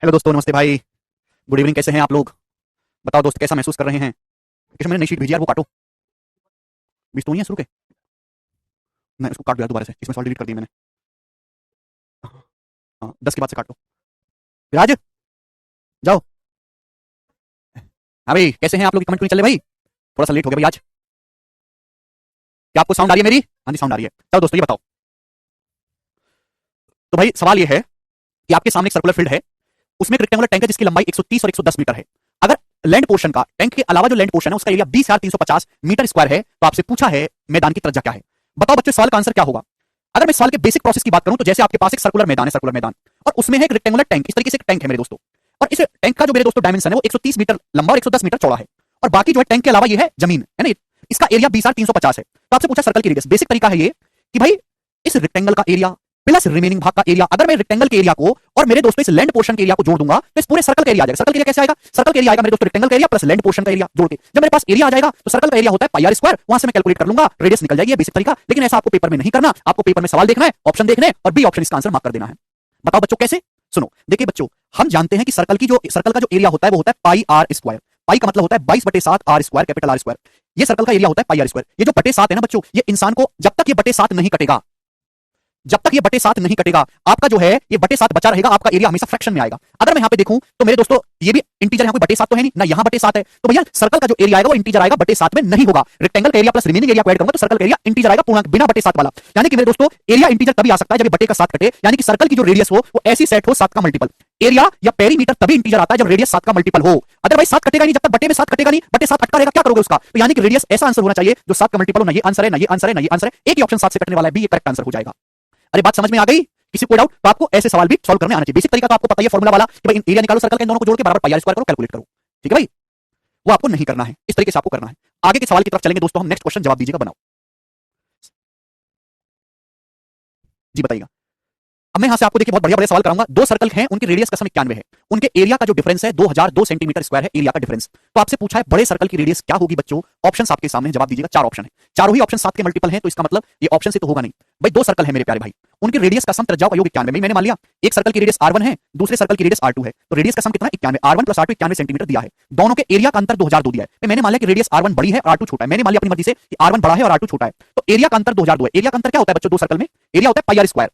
Hello दोस्तों, नमस्ते भाई। Good evening. कैसे हैं आप लोग? बताओ दोस्त, कैसा महसूस कर रहे हैं? किशन, मैंने नई शीट भेजी यार, वो काटो। बीज तो नहीं है शुरू के। मैं उसको काट दिया दोबारा से, इसमें सॉल्ट डिलीट कर दिया मैंने। हाँ, 10 के बाद से काट दो। विराज, जाओ। हाँ भाई, कैसे हैं आप लोग? कमेंट क्यों नहीं चल रहे भाई? थोड़ा सा लेट हो गया भाई आज। क्या आपको साउंड आ रही है मेरी? हाँ जी, साउंड आ रही है। चलो दोस्तों, ये बताओ। तो भाई सवाल ये है कि आपके सामने एक सर्कुलर फील्ड है, उसमें एक रेक्टेंगुलर टैंक है जिसकी लंबाई 130 और 110 मीटर है। अगर लैंड पोर्शन का, टैंक के अलावा जो लैंड पोर्शन है उसका एरिया 20,350 मीटर स्क्वायर है, तो आपसे पूछा है मैदान की त्रिज्या क्या है। बताओ बच्चों, सवाल का आंसर क्या होगा? अगर मैं सवाल के बेसिक प्रोसेस की बात करूं तो जैसे आपके पास एक सर्कुलर मैदान है, सर्कुलर मैदान, और उसमें है एक रेक्टेंगुलर टैंक। इस तरीके से एक टैंक है मेरे दोस्तों, और इस टैंक का जो मेरे दोस्तों डायमेंशन है वो 130 मीटर लंबा और 110 मीटर चौड़ा है। और बाकी जो है टैंक के अलावा ये है जमीन, है ना? इसका एरिया 20,350 है। तो आपसे पूछा सर्कल की रेडियस। बेसिक तरीका है ये कि भाई इस रेक्टेंगल का एरिया प्लस रिमेनिंग भाग का एरिया, अगर मैं रेक्टेंगल के एरिया को और मेरे दोस्तों इस लैंड पोर्शन के एरिया को जोड़ दूंगा तो इस पूरे सर्कल का एरिया आ जाएगा। सर्कल का एरिया कैसे आएगा? सर्कल का एरिया आएगा मेरे दोस्तों रेक्टेंगल का एरिया प्लस लैंड पोर्शन का एरिया जोड़ के। जब मेरे पास एरिया आ जाएगा तो सर्कल का एरिया होता है पाई आर स्क्वायर, वहां से मैं कैलकुलेट कर लूंगा, रेडियस निकल जाएगी। बेसिक तरीका, लेकिन ऐसा आपको पेपर में नहीं करना। आपको पेपर में सवाल देखना है, ऑप्शन देखने हैं और बी ऑप्शन इसका आंसर मार्क कर देना है। बताओ बच्चों कैसे? सुनो, देखिए बच्चों, हम जानते हैं कि सर्कल का जो एरिया होता है वो होता है पाई आर स्क्वायर। पाई का मतलब होता है 22/7 R square, capital R square. ये सर्कल का एरिया होता है पाई आर स्क्वायर। ये जो बटे 7 है ना बच्चों, ये इंसान को जब तक ये बटे 7 नहीं कटेगा, जब तक ये बटे 7 नहीं कटेगा, आपका जो है ये बटे 7 बचा रहेगा, आपका एरिया हमेशा फ्रैक्शन में आएगा। अगर मैं यहां पे देखूं तो मेरे दोस्तों ये भी इंटीजर, यहां कोई बटे 7 तो है नहीं ना, यहां बटे 7 है, तो भैया सर्कल का जो एरिया आएगा वो इंटीजर आएगा, बटे 7 में नहीं होगा। रेक्टेंगल का एरिया प्लस रिमेनिंग एरिया को ऐड करूंगा तो सर्कल का एरिया इंटीजर आएगा, पूर्णांक बिना बटे 7 वाला। यानी कि मेरे दोस्तों एरिया इंटीजर तभी आ सकता है जब ये बटे का 7 कटे, यानी कि सर्कल की जो रेडियस हो वो ऐसी सेट हो 7 का मल्टीपल। एरिया या पेरीमीटर तभी इंटीजर आता है जब रेडियस 7 का मल्टीपल हो। अदरवाइज 7 कटेगा नहीं, जब तक बटे में 7 कटेगा नहीं, बटे 7 अटका रहेगा, क्या करोगे उसका? तो यानी कि रेडियस ऐसा आंसर होना चाहिए जो 7 का मल्टीपल हो। ना ये आंसर है, ना ये आंसर है, ना ये आंसर है। एक ही ऑप्शन 7 से कटने वाला है, बी ये करेक्ट आंसर हो जाएगा। अरे बात समझ में आ गई? किसी को डाउट तो आपको ऐसे सवाल भी सॉल्व करने आना चाहिए। बेसिक तरीका तो आपको पता है फॉर्मूला वाला कि भाई एरिया निकालो सर्कल के, इन दोनों को जोड़ के बराबर पाई आर स्क्वायर करो, कैलकुलेट करो। ठीक है भाई? वो आपको नहीं करना है, इस तरीके से आपको करना है। आगे के सवाल की तरफ चलेंगे दोस्तों हम। नेक्स्ट क्वेश्चन जवाब दीजिएगा, बनाओ जी, बताइएगा। अब मैं यहां से आपको देखिए बहुत बढ़िया बढ़िया सवाल कराऊंगा। दो सर्कल हैं, उनकी रेडियस का सम 91 है, उनके एरिया का जो डिफरेंस है 2002 सेंटीमीटर स्क्वायर है, एरिया का डिफरेंस। तो आपसे पूछा है बड़े सर्कल की रेडियस क्या होगी बच्चों? ऑप्शंस आपके सामने, जवाब दीजिएगा। चार ऑप्शन है, चारों ही ऑप्शन 7 के मल्टीपल हैं, तो इसका मतलब ये ऑप्शन से तो होगा नहीं भाई। दो सर्कल है मेरे प्यारे भाई, उनकी रेडियस का सम त्रिज्याओं का योग 91। मैंने मान लिया एक सर्कल की रेडियस r1 है, दूसरे सर्कल की रेडियस r2 है, तो रेडियस का सम कितना है? 91। r1 प्लस r2 91 सेंटीमीटर दिया है। दोनों के एरिया का अंतर 2002 दिया है। मैंने मान लिया कि रेडियस r1 बड़ी है, r2 छोटा है। मैंने मान लिया अपनी मर्जी से कि r1 बड़ा है और r2 छोटा है, तो एरिया का अंतर 2002 है। एरिया का अंतर क्या होता है बच्चों? दो सर्कल में एरिया होता है पाई आर स्क्वायर।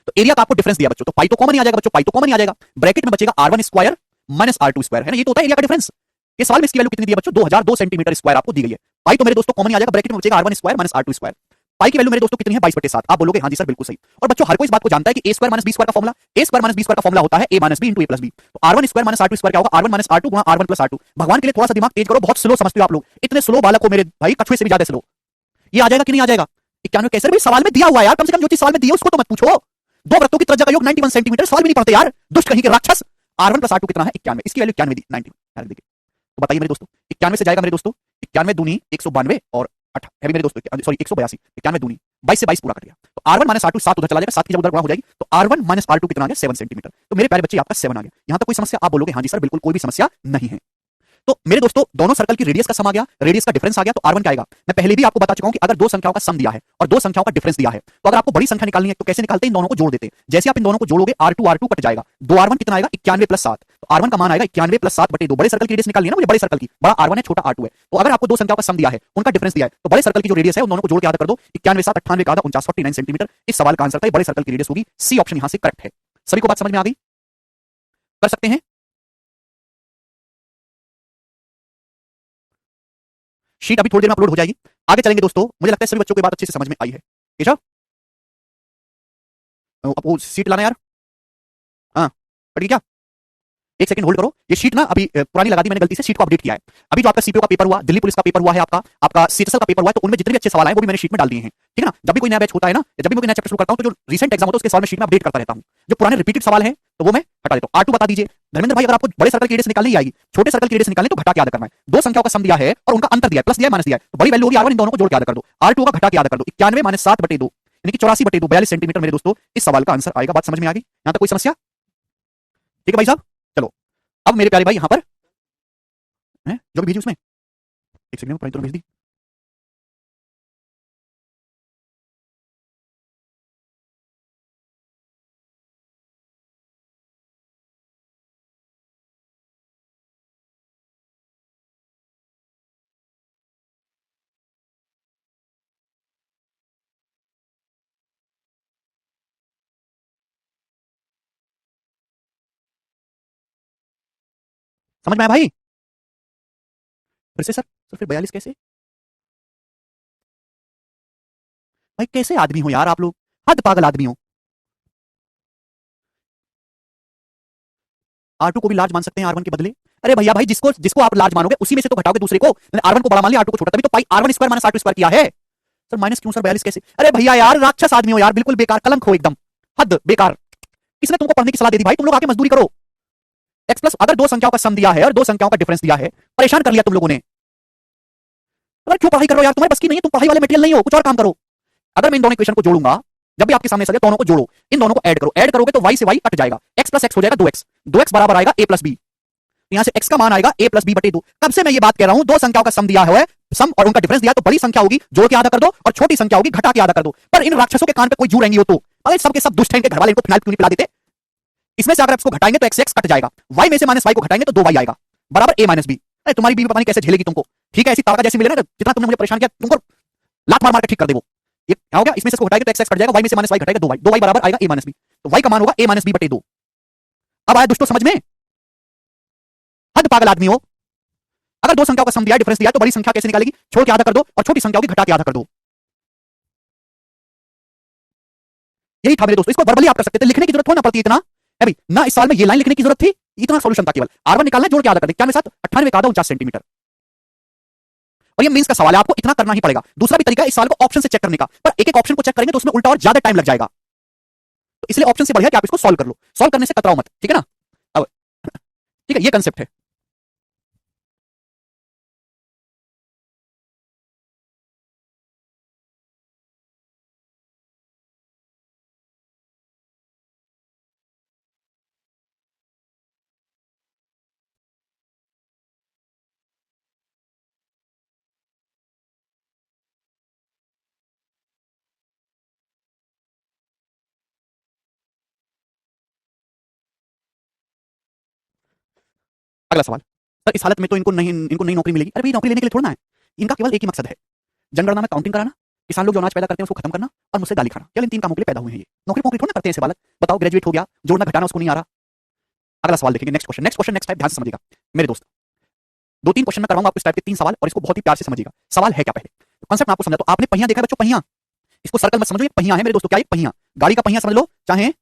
तो एरिया का आपको डिफरेंस दिया बच्चों, तो पाई तो कॉमन ही आ जाएगा बच्चों, पाई तो कॉमन ही आ जाएगा। ब्रैकेट में बचेगा r1 square minus r2 square, है ना? ये तो होता है एरिया का डिफरेंस। ये सवाल में इसकी वैल्यू कितनी दी है बच्चों? 2002 सेंटीमीटर स्क्वायर आपको दी गई है। पाई तो मेरे दोस्तों कॉमन ही आ जाएगा, ब्रैकेट में बचेगा r1 square minus r2 square. पाई की वैल्यू मेरे दोस्तों कितनी है? 22/7। आप बोलोगे हाँ जी सर बिल्कुल सही। और बच्चों हर कोई इस बात को जानता है कि a square minus b square का formula, a square minus b square का फॉर्मूला होता है a minus b into a plus b। तो r1 square minus r2 square क्या होगा? r1 माइनस r2 गुणा r1 प्लस r2। भगवान के लिए थोड़ा सा दिमाग तेज करो, बहुत स्लो समझते हो आप लोग। इतने स्लो बालक हो मेरे भाई, कछुए से भी ज्यादा स्लो। ये आ जाएगा कि नहीं आ जाएगा? 91 कैसे भाई? सवाल में दिया हुआ है यार, कम से कम जो चीज सवाल में दी है उसको तो मत पूछो। दो वृत्तों की त्रिज्या का योग 91 सेंटीमीटर, सवाल भी नहीं पढ़ते यार, दुष्ट कहीं के राक्षस। r1 प्लस r2 कितना है? 91। इसकी वैल्यू 91 दी, 91। देखिए तो बताइए मेरे दोस्तों, 91 से जाएगा मेरे दोस्तों 91 दूनी 192 और है भी मेरे दोस्तों, सॉरी 182। 91 दूनी 22 से 22 पूरा कट गया, तो r1 माइनस r2 7 उधर चला जाएगा, 7 की जगह उधर गुणा हो जाएगी, तो r1 माइनस r2 कितना आ गया? 7 सेंटीमीटर। तो मेरे प्यारे बच्चे आपका 7 आ गया। यहां तक कोई समस्या? आप बोलोगे हाँ जी सर बिल्कुल, कोई भी समस्या नहीं है। तो मेरे दोस्तों दोनों सर्कल की रेडियस का सम आ गया, रेडियस का डिफरेंस आ गया, तो r1 क्या आएगा? मैं पहले भी आपको बता चुका हूं कि अगर दो संख्याओं का सम दिया है और दो संख्याओं का डिफरेंस दिया है, तो अगर आपको बड़ी संख्या निकालनी है तो कैसे निकालते हैं? इन दोनों को जोड़ देते हैं। जैसे आप इन दोनों को जोड़ोगे r2 कट जाएगा, 2r1 कितना आएगा? 91 प्लस 7। तो r1 का मान आएगा 91 प्लस 7 बटे 2। बड़े सर्कल की रेडियस निकालनी है ना मुझे, बड़े सर्कल की, बड़ा r1 है छोटा r2 है। तो अगर आपको दो संख्याओं का सम दिया है, उनका डिफरेंस दिया है, तो बड़े सर्कल की जो रेडियस है उन दोनों को जोड़ के याद कर दो। 91 7 98 का आधा 49 49 सेंटीमीटर। इस सवाल का आंसर था बड़े सर्कल की रेडियस होगी। सी ऑप्शन यहां से करेक्ट है। सभी को बात समझ में आ गई? कर सकते हैं? शीट अभी थोड़ी देर में अपलोड हो जाएगी। आगे चलेंगे दोस्तों, मुझे लगता है सभी बच्चों को बात अच्छे से समझ में आई है। केशव, अब वो सीट लाना यार। हाँ, कट गई क्या? एक सेकंड होल्ड करो। ये शीट ना अभी पुरानी लगा दी मैंने गलती से, शीट को अपडेट किया है। अभी जो आपका सीपीओ का पेपर हुआ, दिल्ली पुलिस का पेपर हुआ है, आपका आपका सीएसएल का पेपर हुआ है, तो उनमें जितने भी अच्छे सवाल आए वो भी मैंने शीट में डाल दिए हैं। ठीक है ना? जब भी कोई नया बैच होता है ना, जब भी मैं कोई नया चैप्टर शुरू करता हूं तो जो रिसेंट एग्जाम होता है उसके सवाल में शीट में अपडेट करता रहता हूं। जो पुराने रिपीटेड सवाल हैं तो वो मैं हटा देता हूं। R2 बता दीजिए धर्मेंद्र भाई, अगर आपको बड़े सर्कल की रेडियस निकालनी ही आएगी, छोटे सर्कल की रेडियस निकालनी तो घटा के याद करना है। दो संख्याओं का सम दिया है और उनका अंतर दिया है, प्लस दिया है माइनस दिया है, तो बड़ी वैल्यू होगी r1, इन दोनों को जोड़ के याद कर दो। r2 का घटा के याद कर दो, 91 माइनस 7 बटे 2, यानी कि 84/2, 42 सेंटीमीटर मेरे दोस्तों इस सवाल का आंसर आएगा। बात समझ में आ गई? यहां तक कोई समस्या? ठीक है भाई साहब, चलो अब मेरे प्यारे भाई यहां पर जो भी भेजी उसमें एक सेकंड में पढ़ाई तो भेज दी। समझ में आया भाई? फिर से सर फिर 42 कैसे? भाई कैसे आदमी हो यार आप लोग, हद पागल आदमी हो। R2 को भी लार्ज मान सकते हैं R1 के बदले। अरे भैया भाई, जिसको जिसको आप लार्ज मानोगे उसी में से तो घटाओगे दूसरे को। R1 को बड़ा मान लिया, R2 को छोटा, तभी तो पाई R1 square minus R2 square किया है। सर माइनस क्यों सर, 42 कैसे? अरे भैया यार, राक्षस आदमी हो यार, बिल्कुल बेकार, कलंक हो एकदम, हद बेकार। किसने तुमको पढ़ने की सलाह दे दी भाई? तुम लोग आके मजदूरी करो। एक्स प्लस अगर दो संख्याओं का सम दिया है और दो संख्याओं का डिफरेंस दिया है, परेशान कर लिया तुम लोगों ने। अगर क्यों पढ़ाई कर रहे हो यार, तुम्हारे बस की नहीं है, तुम पढ़ाई वाले मटेरियल नहीं हो, कुछ और काम करो। अगर मैं इन दोनों इक्वेशन को जोड़ूंगा, जब भी आपके सामने सके दोनों को जोड़ो, इन दोनों को ऐड करो, ऐड करोगे तो y से y कट जाएगा, x प्लस x हो जाएगा 2x, 2x बराबर आएगा a प्लस बी। यहां से x का मान आएगा a प्लस बी बटे 2। कब से मैं ये बात कह रहा हूं, दो संख्याओं का सम दिया है, सम और उनका डिफरेंस दिया, तो बड़ी संख्या होगी जोड़ के आधा कर दो और छोटी संख्या होगी घटा के आधा कर दो। पर इन राक्षसों के कान पे कोई जू रहेंगी हो तो, अरे सबके सब दुष्ट हैं, इनके घर वाले इनको फिनाइल क्यों नहीं पिला देते? इसमें से अगर इसको घटाएंगे तो x कट जाएगा, y में से माइनस y को घटाएंगे तो 2y आएगा बराबर a माइनस बी। अरे तुम्हारी बीवी पता नहीं कैसे झेलेगी तुमको, ठीक है? ऐसी ताका जैसी मिले ना, जितना तुमने मुझे परेशान किया, तुमको लात मार मार के ठीक कर दे वो। ये क्या हो गया? इसमें से इसको घटाएंगे तो x कट जाएगा, y में से माइनस y घटाएगा 2y, 2y बराबर आएगा a माइनस बी, तो y का मान होगा a माइनस बी बटे 2। अब आया दोस्तों समझ में? हद पागल आदमी हो। अगर दो संख्याओं का सम दिया, डिफरेंस दिया, तो बड़ी संख्या कैसे निकालेगी? छोड़ के आधा कर दो और छोटी संख्याओं की घटा के आधा कर दो। यही था मेरे दोस्तों, इसको वर्बली आप कर सकते थे, लिखने की जरूरत हो ना पड़ती इतना है भाई ना। इस साल में ये लाइन लिखने की जरूरत थी, इतना सॉल्यूशन था केवल। R1 निकालना है, जोड़ के आधा कर दे, क्या मेरे साथ 98 का आधा 49 सेंटीमीटर। और ये मेंस का सवाल है, आपको इतना करना ही पड़ेगा। दूसरा भी तरीका है इस सवाल को ऑप्शन से चेक करने का, पर एक एक ऑप्शन को चेक करेंगे तो उसमें उल्टा और ज्यादा टाइम लग जाएगा, तो इसलिए ऑप्शन से बढ़िया कि आप इसको सॉल्व कर लो, सॉल्व करने से कतराओ मत, ठीक है ना? अब ठीक है, ये कंसेप्ट है। अगला सवाल, सर इस हालत में तो इनको नई नौकरी मिलेगी। अरे भाई नौकरी लेने के लिए थोड़ा ना है, इनका केवल एक ही मकसद है, जनगणना में काउंटिंग कराना, किसान लोग जो अनाज पैदा करते हैं उसको खत्म करना और मुझसे गाली खाना, केवल इन तीन कामों के लिए पैदा हुए हैं ये। नौकरी नौकरी थोड़ा ना करते हैं ऐसे बालक। बताओ, ग्रेजुएट हो गया, जोड़ना घटाना उसको नहीं आ रहा। अगला सवाल देखेंगे, next question, next question, next type, ध्यान से समझिएगा मेरे दोस्त। दो तीन क्वेश्चन मैं करवाऊंगा आपको इस टाइप के, तीन सवाल, और इसको बहुत ही प्यार से समझिएगा। सवाल है क्या पहले, कॉन्सेप्ट आपको समझा। तो आपने पहिया देखा है बच्चों, पहिया, इसको सर्कल मत समझो, ये पहिया है मेरे दोस्तों। क्या ये पहिया? गाड़ी का पहिया समझ लो, चाहे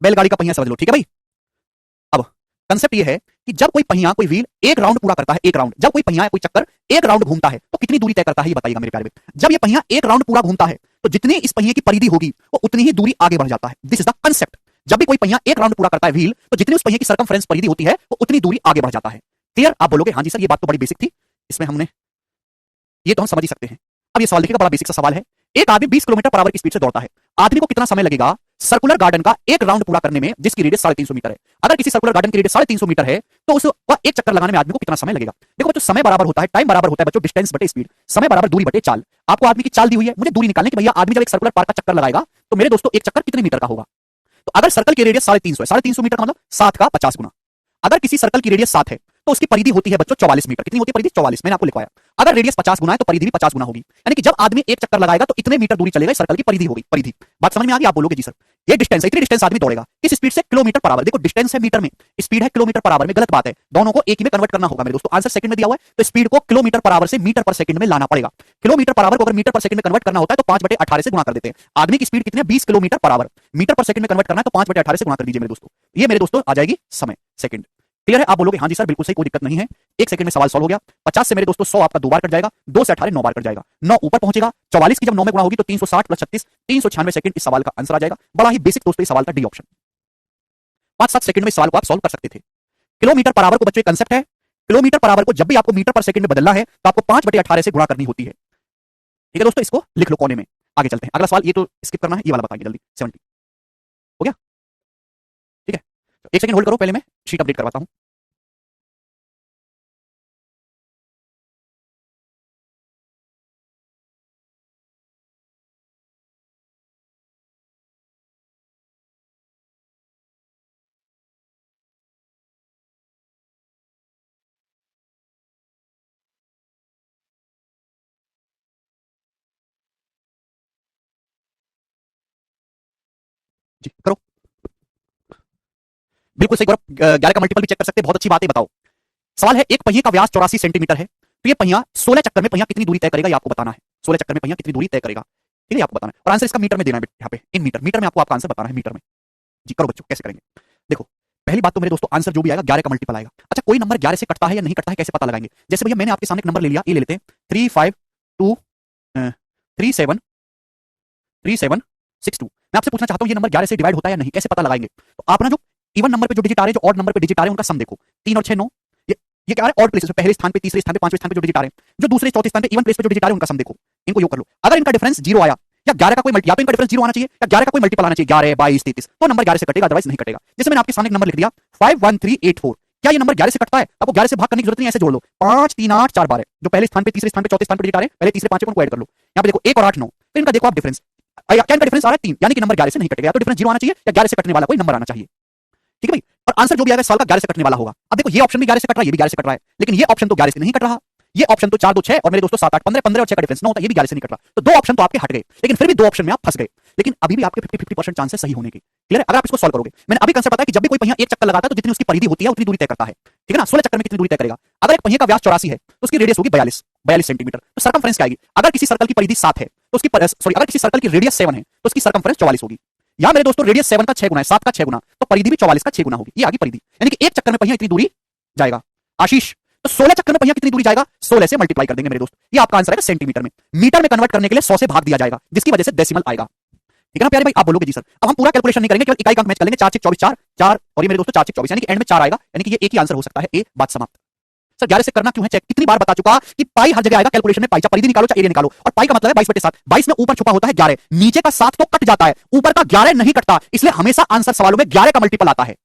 बैलगाड़ी का पहिया समझ लो, ठीक है भाई? अब कंसेप्ट ये है कि जब कोई पहिया, कोई व्हील एक राउंड पूरा करता है, एक राउंड, जब कोई पहिया, कोई चक्कर एक राउंड घूमता है तो कितनी दूरी तय करता है, ये बताइएगा मेरे प्यारे में। जब ये पहिया एक राउंड पूरा घूमता है तो जितनी इस पहिए की परिधि होगी वो उतनी ही दूरी आगे बढ़ जाता है। This is the concept. जब भी कोई पहिया एक राउंड पूरा करता है व्हील, तो जितनी उस पहिए की सर्कमफ्रेंस परिधि होती है वो उतनी दूरी आगे बढ़ जाता है। क्लियर? आप बोलोगे हाँ जी सर, ये बात तो बड़ी बेसिक थी, इसमें हमने ये तो हम समझ ही सकते हैं। अब ये सवाल देखिएगा, बड़ा बेसिक सा सवाल है। एक आदमी 20 किलोमीटर पर आवर की स्पीड से दौड़ता है, आदमी को कितना समय लगेगा सर्कुलर गार्डन का एक राउंड पूरा करने में, जिसकी रेडियस 350 मीटर है? अगर किसी सर्कुलर गार्डन की रेडियस 350 मीटर है तो उस वह एक चक्कर लगाने में आदमी को कितना समय लगेगा? देखो बच्चों, समय बराबर होता है, टाइम बराबर होता है बच्चों, डिस्टेंस बटे स्पीड, समय बराबर दूरी बटे चाल। आपको आदमी की चाल दी हुई है, मुझे दूरी निकालने की, भैया आदमी जब एक सर्कुलर पार्क का चक्कर लगाएगा तो मेरे दोस्तों एक चक्कर कितने मीटर का होगा? तो अगर सर्कल की रेडियस 350 है, 350 मीटर का मतलब 7 का 50 गुना। अगर किसी सर्कल की रेडियस 7 है तो उसकी परिधि होती है बच्चों 44 मीटर। कितनी होती है परिधि? 44, मैंने आपको लिखवाया। अगर रेडियस 50 गुना है तो परिधि भी 50 गुना होगी, यानी कि जब आदमी एक चक्कर लगाएगा तो इतने मीटर दूरी चलेगा, सर्कल की परिधि होगी, परिधि। बात समझ में आ गई? आप बोलोगे जी सर ये डिस्टेंस है, इतनी डिस्टेंस आदमी दौड़ेगा, किस स्पीड से? Kilometre per hour. देखो डिस्टेंस है मीटर में, स्पीड है किलोमीटर पर आवर में, गलत बात है, दोनों को एक ही में कन्वर्ट करना होगा मेरे दोस्तों। आंसर सेकंड में दिया हुआ है तो स्पीड को किलोमीटर पर आवर से मीटर पर सेकंड में लाना पड़ेगा। किलोमीटर पर आवर को अगर मीटर पर सेकंड में कन्वर्ट करना होता है तो 5/18 से गुणा कर देते हैं। आदमी की स्पीड कितनी है? 20 किलोमीटर पर आवर, मीटर पर सेकंड में कन्वर्ट करना है तो 5/18 से गुणा कर दीजिए मेरे दोस्तों। ये मेरे दोस्तों आ जाएगी समय, सेकंड। क्लियर है? आप बोलोगे हाँ जी सर बिल्कुल सही, कोई दिक्कत नहीं है, एक सेकंड में सवाल सॉल्व हो गया। 50 से मेरे दोस्तों 100 आपका 2 बार कट जाएगा, 2 से 18 9 बार कट जाएगा, 9 ऊपर पहुंचेगा, 44 की जब 9 में गुणा होगी तो 360 प्लस 36 396 सेकंड इस सवाल का आंसर आ जाएगा। बड़ा ही बेसिक दोस्तों, इस सवाल का डी ऑप्शन। 5-7 सेकंड में इस सवाल को आप सॉल्व कर सकते थे। किलोमीटर पर आवर को बच्चों एक कंसेप्ट है, किलोमीटर पर आवर को जब भी आपको मीटर पर सेकंड में बदलना है तो आपको 5/18 से गुणा करनी होती है। ठीक है दोस्तों, इसको लिख लो कोने में। आगे चलते हैं, अगला सवाल, ये तो स्किप करना है, ये वाला बताइए जल्दी। 70 हो गया? ठीक है, एक सेकंड होल्ड करो, पहले मैं शीट अपडेट करवाता हूं। जी करो। बिल्कुल सही गौरव, 11 का मल्टीपल भी चेक कर सकते हैं, बहुत अच्छी बात है। बताओ, सवाल है एक पहिए का व्यास 84 सेंटीमीटर है, तो ये पहिया 16 चक्कर में पहिया कितनी दूरी तय करेगा, ये आपको बताना है। 16 चक्कर में पहिया कितनी दूरी तय करेगा, ठीक है, आपको बताना है। और आंसर इसका मीटर में देना है यहाँ पे, इन मीटर, मीटर में आपको आपका आंसर बताना है, मीटर में। जी करो बच्चों, कैसे करेंगे? देखो, पहली बात तो मेरे दोस्तों, आंसर जो भी आएगा 11 का मल्टीपल आएगा। अच्छा, कोई नंबर 11 से कटता है या नहीं कटता है, कैसे पता लगाएंगे? जैसे भैया मैंने आपके सामने एक नंबर ले लिया, ये ले लेते हैं 3523732। मैं आपसे पूछना चाहता हूं ये नंबर 11 से डिवाइड होता है या नहीं, कैसे पता लगाएंगे? तो आप ना जो इवन नंबर पे जो डिजिट आ रहे हैं, जो ऑड नंबर पे डिजिट आ रहे हैं, उनका सम देखो। 3 और 6 9, ये क्या आ रहा है? ऑड प्लेसेस पे, पहले स्थान पे, तीसरे स्थान पे, पांचवें स्थान पे जो डिजिट आ रहे हैं, जो दूसरे चौथे स्थान पे इवन प्लेस पे जो डिजिट आ रहे हैं, उनका सम देखो। इनको योग कर लो। अगर इनका डिफरेंस 0 आया, या 11 का कोई मल्टी, या तो इनका डिफरेंस 0 आना चाहिए, या 11 का कोई मल्टीपल आना चाहिए, 11 22 33, तो नंबर 11 से कटेगा, अदरवाइज नहीं कटेगा। जैसे मैंने आपके सामने एक नंबर लिख दिया 51384, क्या ये नंबर 11 से कटता है? आपको 11 से भाग करने की जरूरत नहीं, ऐसे जोड़ लो। 5 3 8 4 12, जो पहले स्थान पे, तीसरे स्थान पे, चौथे स्थान पे डिजिट आ रहे हैं, पहले तीसरे पांचवें को ऐड कर लो। यहाँ पे देखो 1 और 8 9, फिर इनका देखो आप डिफरेंस, क्या इनका डिफरेंस आ रहा है 3, यानी कि नंबर 11 से नहीं कटेगा। तो डिफरेंस 0 आना चाहिए, या 11 से कटने वाला कोई नंबर आना चाहिए, ठीक है भाई। और आंसर जो भी आएगा सवाल का 11 से कटने वाला होगा। अब देखो, ये ऑप्शन भी 11 से कट रहा है, ये भी 11 से कट रहा है, लेकिन ये ऑप्शन तो 11 से नहीं कट रहा। ये ऑप्शन तो 4 2 6 और मेरे दोस्तों 7 8 15 15 और 6 का डिफरेंस 9 होता है, ये भी 11 से नहीं कट रहा। तो दो ऑप्शन तो आपके हट गए, लेकिन फिर भी दो ऑप्शन में आप फंस गए। लेकिन अभी भी आपके 50-50% चांस है सही होने के। क्लियर है? अगर आप इसको सॉल्व करोगे, मैंने अभी कंसेप्ट बताया कि जब भी कोई पहिया एक चक्कर लगाता है तो जितनी उसकी परिधि होती है उतनी दूरी तय करता है, ठीक है ना? 16 चक्कर में कितनी दूरी तय करेगा? अगर एक पहिए का व्यास 84 है तो उसकी रेडियस होगी 42 सेंटीमीटर। तो सर्कमफ्रेंस क्या आएगी? अगर किसी सर्कल की परिधि 7 है तो उसकी अगर किसी सर्कल की रेडियस 7 है तो उसकी सर्कमफ्रेंस 44 होगी। यहां मेरे दोस्तों रेडियस 7 का 6 गुना है, 7 का 6 गुना, तो परिधि भी 44 का 6 गुना होगी। ये आगे परिधि, यानी कि एक चक्कर में पहिया इतनी दूरी जाएगा। आशीष, तो 16 चक्कर में पहिया कितनी दूरी जाएगा? 16 से मल्टीप्लाई कर देंगे मेरे दोस्त, ये आपका आंसर है सेंटीमीटर में। मीटर में कन्वर्ट करने के लिए 100 से भाग दिया जाएगा, जिसकी वजह से डेसिमल आएगा, ठीक है ना प्यारे भाई? आप बोलोगे जी सर। अब हम पूरा कैलकुलेशन नहीं करेंगे, केवल इकाई का मैच कर लेंगे। 4 6 24 4 4, और ये मेरे दोस्तों 4 6 24, यानी कि एंड में 4 आएगा, यानी कि ये एक ही आंसर हो सकता है। ए, बात समाप्त। सर 11 से करना क्यों है चेक? कितनी बार बता चुका कि पाई हर जगह आएगा कैलकुलेशन में। पाई चाहे परिधि निकालो चाहे एरिया निकालो, और पाई का मतलब है 22/7। 22 में ऊपर छुपा होता है 11, नीचे का 7 तो कट जाता है, ऊपर का 11 नहीं कटता, इसलिए हमेशा आंसर सवालों में 11 का मल्टीपल आता है।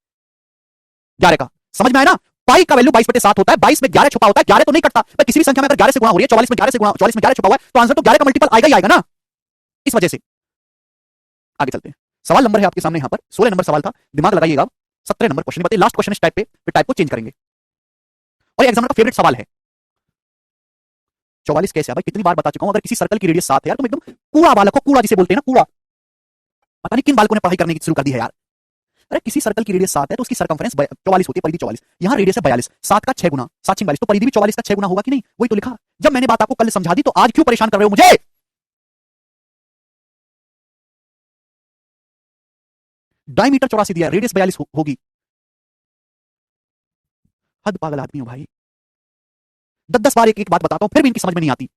11 का समझ में आया ना? पाई का वैल्यू 22/7 होता है, 22 में 11 छुपा होता है, 11 तो नहीं कटता। पर किसी भी संख्या में अगर 11 से गुणा हो रही है, 44 में 11 से गुणा, 44 में 11 छुपा हुआ है, तो आंसर तो 11 का मल्टीपल आएगा ही आएगा ना, इस वजह से। आगे चलते हैं। सवाल नंबर है आपके सामने, यहां पर 16 नंबर सवाल था, दिमाग लगाइएगा। 17 नंबर क्वेश्चन बताइए, लास्ट क्वेश्चन इस टाइप पे, फिर टाइप को चेंज करेंगे। और एग्जाम का फेवरेट सवाल है। 44 कैसे है भाई? कितनी बार बता चुका हूं, अगर किसी सर्कल की रेडियस 7 है यार, तुम एकदम कूड़ा बालक हो, कूड़ा जिसे बोलते हैं ना, कूड़ा। पता नहीं किन बालकों ने पढ़ाई करने की शुरू कर दी है यार। अरे किसी सर्कल की रेडियस 7 है तो उसकी सर्कमफ्रेंस 44 होती है, परिधि 44, यहां रेडियस है 42, 7 का 6 गुना, 7 6 42, तो परिधि भी 44 का 6 गुना होगा कि नहीं? वही तो लिखा। जब मैंने बात आपको कल समझा दी तो आज क्यों परेशान कर रहे हो मुझे? डायमीटर 84 दिया, रेडियस 42 होगी। हद पागल आदमी हो भाई। 10 बार एक एक बात बताता हूं, फिर भी इनकी समझ में नहीं आती।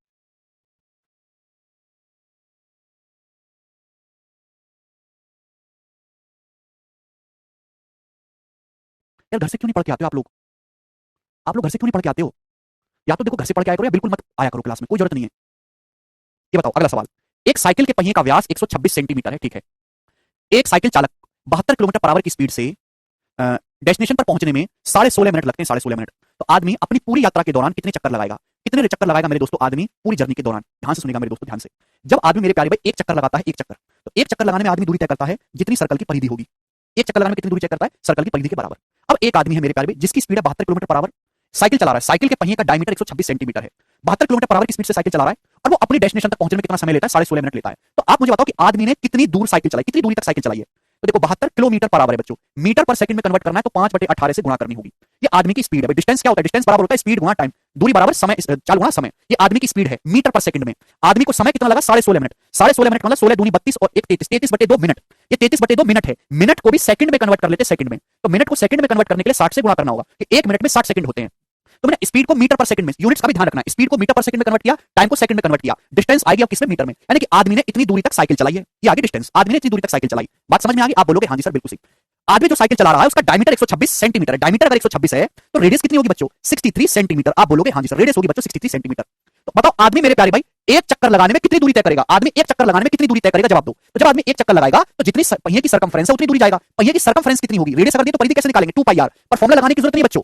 यार घर से क्यों नहीं पढ़ के आते हो आप लोग? आप लोग घर से क्यों नहीं पढ़ के आते हो? या तो देखो घर से पढ़ के आया करो, या बिल्कुल मत आया करो क्लास में, कोई जरूरत नहीं है। ये बताओ अगला सवाल। एक साइकिल के पहिए का व्यास 126 सेंटीमीटर है, ठीक है। एक साइकिल चालक 72 किलोमीटर पर आवर की स्पीड से डेस्टिनेशन पर पहुंचने में 16.5 मिनट लगते हैं, 16.5 मिनट। तो आदमी अपनी पूरी यात्रा के दौरान कितने चक्कर लगाएगा? कितने चक्कर लगाएगा मेरे दोस्तों आदमी पूरी जर्नी के दौरान? ध्यान से सुनिएगा मेरे दोस्तों, ध्यान से। जब आदमी मेरे प्यारे भाई एक चक्कर लगाता है, एक चक्कर, तो एक चक्कर लगाने में आदमी दूरी तय करता है जितनी सर्कल की परिधि होगी। एक चक्कर लगाने में कितनी दूरी तय करता है? सर्कल की परिधि के बराबर। अब एक आदमी है मेरे प्यारे भाई जिसकी स्पीड है 72 किलोमीटर पर आवर, साइकिल चला रहा है, साइकिल के पहिए का डायमीटर 126 सेंटीमीटर है, 72 किलोमीटर पर आवर की स्पीड से साइकिल चला रहा है, और वो अपनी डेस्टिनेशन तक पहुंचने में कितना समय लेता है? 16.5 मिनट लेता है। तो आप मुझे बताओ कि आदमी ने कितनी दूर साइकिल चलाई, कितनी दूरी तक साइकिल चलाई है? तो देखो 72 किलोमीटर पर आवर है बच्चों, मीटर पर सेकंड में कन्वर्ट करना है तो 5/18 से गुणा करनी होगी। ये आदमी की स्पीड है। डिस्टेंस क्या होता है? डिस्टेंस बराबर होता है स्पीड गुणा टाइम, दूरी बराबर समय, चाल गुणा समय। ये आदमी की स्पीड है मीटर पर सेकंड में। आदमी को समय कितना लगा? 16.5 मिनट। 16.5 मिनट मतलब 16 दूनी 32 और 1 33, 33/2 मिनट। ये 33/2 मिनट है। मिनट को भी सेकंड में कन्वर्ट कर लेते, सेकंड में। तो मिनट को सेकंड में कन्वर्ट करने के लिए 60 से गुणा करना होगा कि 1 मिनट में 60 सेकंड होते हैं। तो मैंने स्पीड को मीटर पर सेकंड में, यूनिट्स का भी ध्यान रखना है, स्पीड को मीटर पर सेकंड में कन्वर्ट किया, टाइम को सेकंड में कन्वर्ट किया, डिस्टेंस आएगी अब किसमें? मीटर में। यानी कि आदमी ने इतनी दूरी तक साइकिल चलाई है, ये आगे डिस्टेंस, आदमी ने इतनी दूरी तक साइकिल चलाई। बात समझ में आ गई? आप बोलोगे हां जी सर बिल्कुल सही। आदमी जो साइकिल चला रहा है उसका डायमीटर 126 सेंटीमीटर है। डायमीटर अगर 126 है तो रेडियस कितनी होगी बच्चों? 63 सेंटीमीटर। आप बोलोगे हां जी सर, रेडियस होगी बच्चों 63 सेंटीमीटर। तो बताओ आदमी मेरे प्यारे भाई एक चक्कर लगाने में कितनी दूरी तय करेगा? आदमी एक चक्कर लगाने में कितनी दूरी तय करेगा? जवाब दो। तो जब आदमी एक चक्कर लगाएगा तो जितनी पहिए की सर्कमफ्रेंस है उतनी दूरी जाएगा। पहिए की सर्कमफ्रेंस कितनी होगी? रेडियस अगर दी तो परिधि कैसे निकालेंगे? 2πr। पर फॉर्मूला लगाने की जरूरत नहीं बच्चों।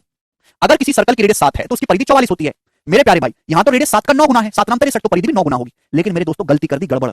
अगर किसी सर्कल की रेडियस 7 है तो उसकी परिधि 44 होती है मेरे प्यारे भाई। यहां तो रेडियस 7 का 9 गुना है, 7 नाम 63, तो परिधि भी 9 गुना होगी। लेकिन मेरे दोस्तों गलती कर दी, गड़बड़।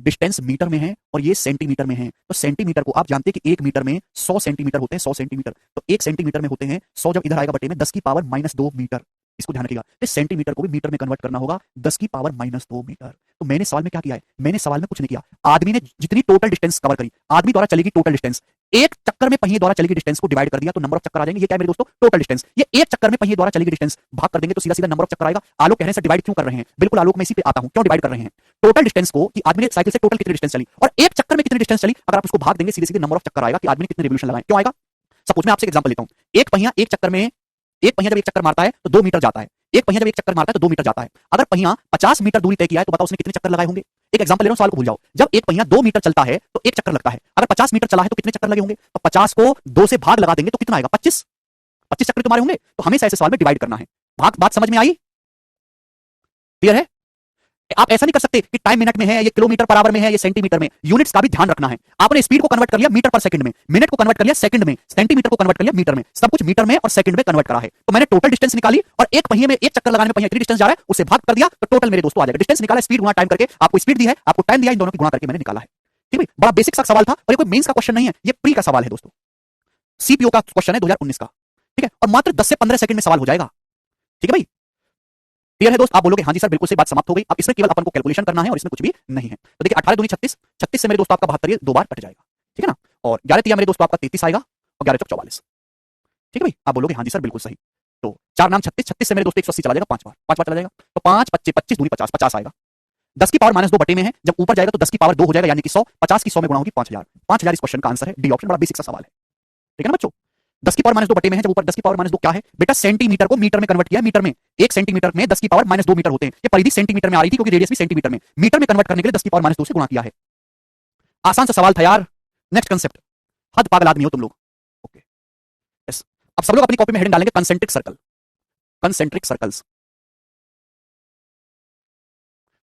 डिस्टेंस मीटर में है और ये सेंटीमीटर में है। तो सेंटीमीटर को आप जानते हैं कि 1 मीटर में 100 सेंटीमीटर होते हैं, 100 सेंटीमीटर। तो 1 सेंटीमीटर में होते हैं 100, जब इधर आएगा बटे में 10 की पावर -2 मीटर। इसको ध्यान रखिएगा, इस सेंटीमीटर को भी मीटर में कन्वर्ट करना होगा, 10 की पावर -2 मीटर। तो मैंने सवाल में क्या किया है? मैंने सवाल में कुछ नहीं किया। आदमी ने जितनी टोटल डिस्टेंस कवर करी, आदमी द्वारा चलेगी टोटल डिस्टेंस एक चक्कर में पहिए द्वारा चली गई डिस्टेंस को डिवाइड कर दिया तो नंबर ऑफ चक्कर आ जाएंगे। ये क्या है मेरे दोस्तों? Total distance. ये एक चक्कर में पहिए द्वारा चली गई डिस्टेंस भाग कर देंगे तो सीधा सीधा नंबर ऑफ चक्कर आएगा। आलोक कहने से डिवाइड क्यों कर रहे हैं? बिल्कुल आलोक, मैं इसी पे आता हूं, क्यों डिवाइड कर रहे हैं टोटल डिस्टेंस को, कि आदमी ने साइकिल से टोटल कितनी डिस्टेंस चली और एक चक्कर में कितनी डिस्टेंस चली, अगर आप उसको भाग देंगे सीधे सीधे नंबर ऑफ चक्कर आएगा कि आदमी ने कितने रिवोल्यूशन लगाए। क्यों आएगा? सपोज मैं आपसे एग्जांपल लेता हूं, एक पहिया एक चक्कर में, एक पहिया जब एक चक्कर मारता है तो 2 मीटर जाता है, एक पहिया जब एक चक्कर मारता है तो 2 मीटर जाता है। अगर पहिया 50 मीटर दूरी तय किया है तो बताओ उसने कितने चक्कर लगाए होंगे? एक एग्जांपल ले रहा हूं, सवाल को भूल जाओ। जब एक पहिया 2 मीटर चलता है तो एक चक्कर लगता है, अगर 50 मीटर चला है तो कितने चक्कर लगे होंगे? तो 50 को 2 से भाग लगा देंगे तो कितना आएगा? 25। 25 चक्कर तुम्हारे होंगे। तो हमेशा ऐसे सवाल में डिवाइड करना है। भाग बात समझ में आई? क्लियर है? आप ऐसा नहीं कर सकते कि टाइम मिनट में है, ये किलोमीटर पर आवर में है, ये सेंटीमीटर में। यूनिट्स का भी ध्यान रखना है। आपने स्पीड को कन्वर्ट कर लिया मीटर पर सेकंड में, मिनट को कन्वर्ट कर लिया सेकंड में, सेंटीमीटर को कन्वर्ट कर लिया मीटर में, सब कुछ मीटर में और सेकंड में कन्वर्ट करा है। तो मैंने टोटल डिस्टेंस निकाली और एक पहिए में एक चक्कर लगाने में पहिया कितनी डिस्टेंस जा रहा है उससे भाग कर दिया तो टोटल मेरे दोस्तों आ जाएगा। डिस्टेंस निकाला, स्पीड गुना टाइम करके, आपको स्पीड दी है, आपको टाइम दिया, इन दोनों की गुणा करके मैंने निकाला है। ठीक है, बड़ा बेसिक सा सवाल था और ये कोई मेंस का क्वेश्चन नहीं है, ये प्री का सवाल है दोस्तों। सीपीओ का क्वेश्चन है 2019 का। ठीक है, और मात्र 10 से 15 सेकंड में सवाल हो जाएगा। ठीक है भाई, क्लियर है दोस्त? आप बोलोगे हाँ जी सर बिल्कुल सही, बात समाप्त हो गई। अब इसमें केवल अपन को कैलकुलेशन करना है और इसमें कुछ भी नहीं है। तो देखिए 18 दूनी 36, 36 से मेरे दोस्तों आपका 72 दो बार कट जाएगा। ठीक है ना? और 11 तिया मेरे दोस्तों आपका 33 आएगा और 11 चौक 44। ठीक है भाई, आप बोलोगे हाँ जी सर बिल्कुल सही। तो 4 नाम 36, 36 से मेरे दोस्तों 180 चला जाएगा, 5 बार चला जाएगा। तो 5 25 25 दूनी 50, 50 आएगा। 10 की पावर -2 बटे में है, जब ऊपर जाएगा तो 10 की पावर 2 हो जाएगा यानी कि 100, 50 की 100 में गुणा होगी 5000। 5000 इस क्वेश्चन का आंसर है, डी ऑप्शन। बड़ा बेसिक सा सवाल है। ठीक है ना बच्चों? 10 की पावर -2 बटे में है, जब ऊपर 10 की पावर -2 क्या है बेटा? सेंटीमीटर को मीटर में कन्वर्ट किया है। मीटर में 1 सेंटीमीटर में 10 की पावर -2 मीटर होते हैं। ये परिधि सेंटीमीटर में आ रही थी क्योंकि रेडियस भी सेंटीमीटर में, मीटर में कन्वर्ट करने के लिए 10 की पावर -2 से गुणा किया है। आसान सा सवाल था यार। Next concept. हद पागल आदमी हो तुम लोग। Okay, yes. अब सब लोग अपनी कॉपी में हेडिंग डालेंगे concentric circle. Concentric circles,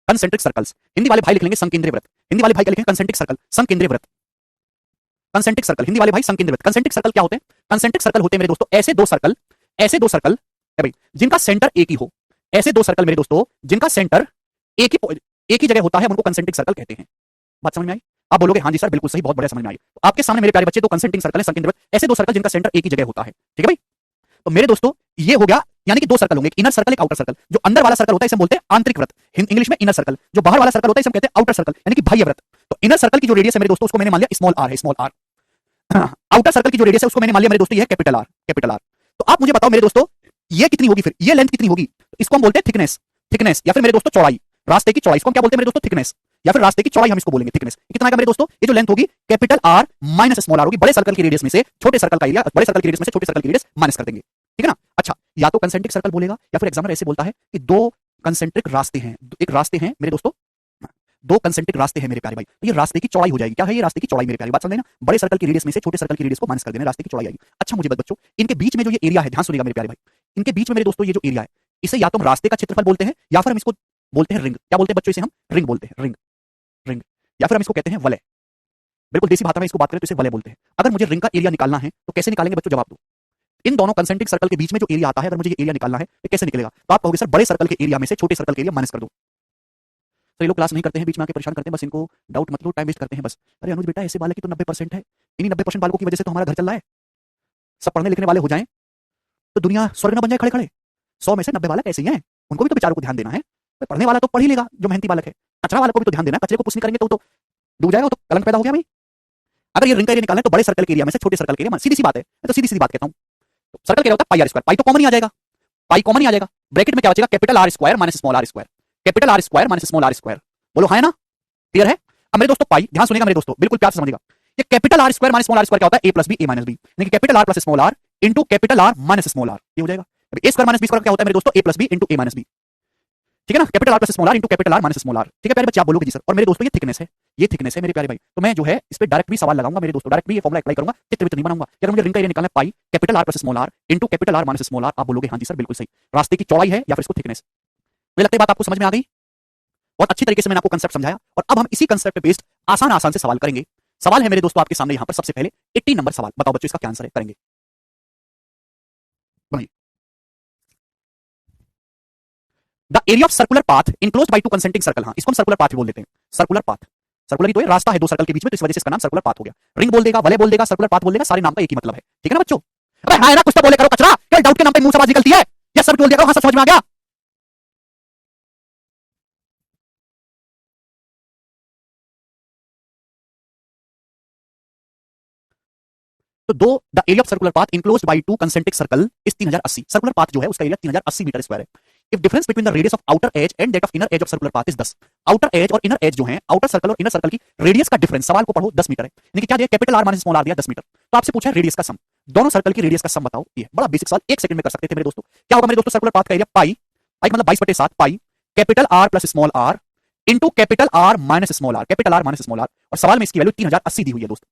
concentric circles. Hindi वाले भाई लिख लेंगे संकेंद्रीय वृत्त। हिंदी वाले भाई क्या लिखेंगे? कंसेंट्रिक सर्कल, संकेंद्रीय वृत्त। कंसेंट्रिक सर्कल, हिंदी वाले भाई संकेंद्रीय वृत्त। कंसेंट्रिक सर्कल क्या होते हैं? कंसेंट्रिक सर्कल होते हैं मेरे दोस्तों ऐसे दो सर्कल, ऐसे दो सर्कल है भाई जिनका सेंटर एक ही हो। ऐसे दो सर्कल मेरे दोस्तों जिनका सेंटर एक ही जगह होता है, उनको कंसेंट्रिक सर्कल कहते हैं। बात समझ में आई? आप बोलोगे हाँ जी सर बिल्कुल सही, बहुत बढ़िया समझ में आई। तो आपके सामने मेरे प्यारे बच्चे दो कंसेंट्रिक सर्कल है, संकेंद्रीय वृत्त, ऐसे दो सर्कल जिनका सेंटर एक ही जगह होता है। ठीक है भाई? तो मेरे दोस्तों ये हो गया, यानी कि दो सर्कल होंगे, एक इनर सर्कल एक आउटर सर्कल। जो अंदर वाला सर्कल होता है इसे हम बोलते हैं आंतरिक वृत्त, इंग्लिश में इनर सर्कल। जो बाहर वाला सर्कल होता है इसे हम कहते हैं आउटर सर्कल, यानी कि बाह्य वृत्त। तो इनर सर्कल की जो रेडियस है मेरे दोस्तों उसको मैंने मान लिया स्मॉल आर है, स्मॉल आर। आउटर सर्कल की जो रेडियस है उसको मैंने मान लिया मेरे दोस्तों ये है कैपिटल आर, कैपिटल आर। तो आप मुझे बताओ मेरे दोस्तों ये कितनी होगी, फिर ये लेंथ कितनी होगी? तो इसको हम बोलते हैं थिकनेस, थिकनेस या फिर मेरे दोस्तों चौड़ाई, रास्ते की चौड़ाई। इसको हम क्या बोलते हैं मेरे दोस्तों? थिकनेस या फिर रास्ते की चौड़ाई हम इसको बोलेंगे, थिकनेस। कितना आएगा मेरे दोस्तों? ये जो लेंथ होगी capital R minus small R होगी। बड़े सर्कल की रेडियस में से छोटे सर्कल का एरिया, बड़े सर्कल की रेडियस में से छोटे सर्कल की रेडियस माइनस कर देंगे। ठीक है ना? अच्छा, या तो कंसेंट्रिक सर्कल बोलेगा या फिर एग्जामिनर ऐसे बोलता है कि दो कंसेंट्रिक रास्ते हैं, एक रास्ते हैं मेरे दोस्तों, दो कंसेंट्रिक रास्ते हैं मेरे प्यारे भाई। तो ये रास्ते की चौड़ाई हो जाएगी। क्या है ये? रास्ते की चौड़ाई मेरे प्यारे। बात समझे ना? बड़े सर्कल की रेडियस में से छोटे सर्कल की रेडियस को माइनस कर देना, रास्ते की चौड़ाई आएगी। अच्छा मुझे बच्चों इनके बीच में जो ये एरिया है, ध्यान सुनिएगा मेरे प्यारे भाई, इनके बीच में मेरे दोस्तों ये जो एरिया है इसे या तो हम रास्ते का क्षेत्रफल बोलते हैं या फिर हम इसको बोलते हैं रिंग। क्या बोलते हैं बच्चों? इसे हम रिंग बोलते हैं, रिंग, रिंग। या फिर हम इसको कहते हैं वलय। बिल्कुल देसी भाषा में इसको बात करें तो इसे वलय बोलते हैं। अगर मुझे रिंग का एरिया निकालना है तो कैसे निकालेंगे बच्चों? जवाब दो। इन दोनों कंसेंट्रिक सर्कल के बीच में जो एरिया आता है, अगर मुझे ये एरिया निकालना है तो कैसे निकलेगा? तो आप कहोगे सर बड़े सर्कल के एरिया में से छोटे सर्कल के एरिया माइनस कर दो। तो ये लोग क्लास नहीं करते हैं, बीच में आके परेशान करते हैं, बस इनको डाउट मत लो, टाइम वेस्ट करते हैं बस। अरे अनुज बेटा ऐसे बालक की तो 90% है, इन्हीं 90% बालकों की वजह से तो हमारा घर चल रहा है। सब पढ़ने लिखने वाले हो जाएं तो दुनिया स्वर्ग न बन जाए खड़े खड़े। 100 में से 90 बालक ऐसे ही हैं, उनको भी तो बेचारों को ध्यान देना है। पढ़ने वाला तो पढ़ ही लेगा जो मेहनती बालक है, कचरा वाला को भी तो ध्यान देना है। कचरे को पुष्ट नहीं करेंगे तो डूब जाएगा, तो कलंक पैदा हो गया भाई। अगर ये रिंग का एरिया निकालना है तो बड़े सर्कल के एरिया में से छोटे सर्कल के एरिया, सीधी सी बात है, मैं तो सीधी सीधी बात कहता हूं। तो सर्कल क्या होता है? पाई आर स्क्वायर। पाई तो कॉमन ही आ जाएगा, पाई कॉमन ही आ जाएगा। ब्रैकेट में क्या बचेगा? Capital R square minus small R square, capital R square minus small R square. बोलो हाँ है ना? क्लियर है? अब मेरे दोस्तों पाई, ध्यान सुनिएगा मेरे दोस्तों, बिल्कुल प्यार से समझिएगा। ये capital R square minus small R square क्या होता है? A plus B, A minus B, यानी कि capital R plus small R into capital R minus small R, ये हो जाएगा। अब A square minus B square क्या होता है मेरे दोस्तों? A plus B into A minus B. ठीक है ना? Capital R plus small R into capital R minus small R. ठीक है प्यारे बच्चे, आप बोलोगे जी सर। और मेरे दोस्तों ये थिकनेस है, ये थिकनेस है मेरे प्यारे भाई। तो मैं जो है इस पे डायरेक्ट भी सवाल लगाऊंगा मेरे दोस्तों, डायरेक्ट भी ये फॉर्मूला अप्लाई करूंगा, चित्र वित्र नहीं बनाऊंगा। अगर मुझे रिंग का एरिया निकालना है pi capital R plus small R into capital R minus small R, आप बोलोगे हाँ जी सर बिल्कुल सही, रास्ते की चौड़ाई है या फिर इसको थिकनेस। मुझे लगता है बात आपको समझ में आ गई। बहुत अच्छी तरीके से मैंने आपको कंसेप्ट समझाया और अब हम इसी कंसेप्ट पे बेस्ड आसान आसान से सवाल करेंगे। सवाल है मेरे दोस्तों आपके सामने यहां पर सबसे पहले 80 नंबर सवाल, बताओ बच्चों इसका क्या आंसर है? करेंगे बनाइए। The area of circular path enclosed by two concentric circle. हाँ इसको हम सर्कुलर पाथ भी बोल देते हैं, सर्कुलर पाथ। सर्कुलर ही तो है, रास्ता है दो सर्कल के बीच में, तो इस वजह से इसका नाम सर्कुलर पाथ हो गया। रिंग बोल देगा, वलय बोल देगा, सर्कुलर पाथ बोल देगा, सारे नाम का एक ही मतलब है। ठीक है ना बच्चों? अबे हाँ है ना, कुछ तो बोले करो कचरा, क्या डाउट के नाम पे मुंह से आवाज निकलती है? या सब बोल दिया करो, हाँ सब समझ में आ गया। तो दो the area of circular path enclosed by two concentric circle is 3080। Circular path जो है उसका एरिया 3080 मीटर स्क्वायर है। If difference between the radius of outer as and that of inner as of circular path is 10। Outer as और inner as जो है, outer circle और inner circle की radius का डिफरेंस, सवाल को पढ़ो, 10 मीटर है। यानी कि क्या दिया, capital R minus small R दिया 10 मीटर। तो आपसे पूछा है रेडियस का सम, दोनों सर्कल की रेडियस का सम बताओ। ये बड़ा बेसिक सवाल, 1 सेकंड में कर सकते थे मेरे दोस्तों। क्या होगा मेरे दोस्तों, सर्कुलर पाथ का एरिया पाई, पाई मतलब 22/7 pi capital R plus small R into capital R minus small R, capital R minus small R. और सवाल में इसकी वैल्यू 3080 दी हुई है दोस्तों।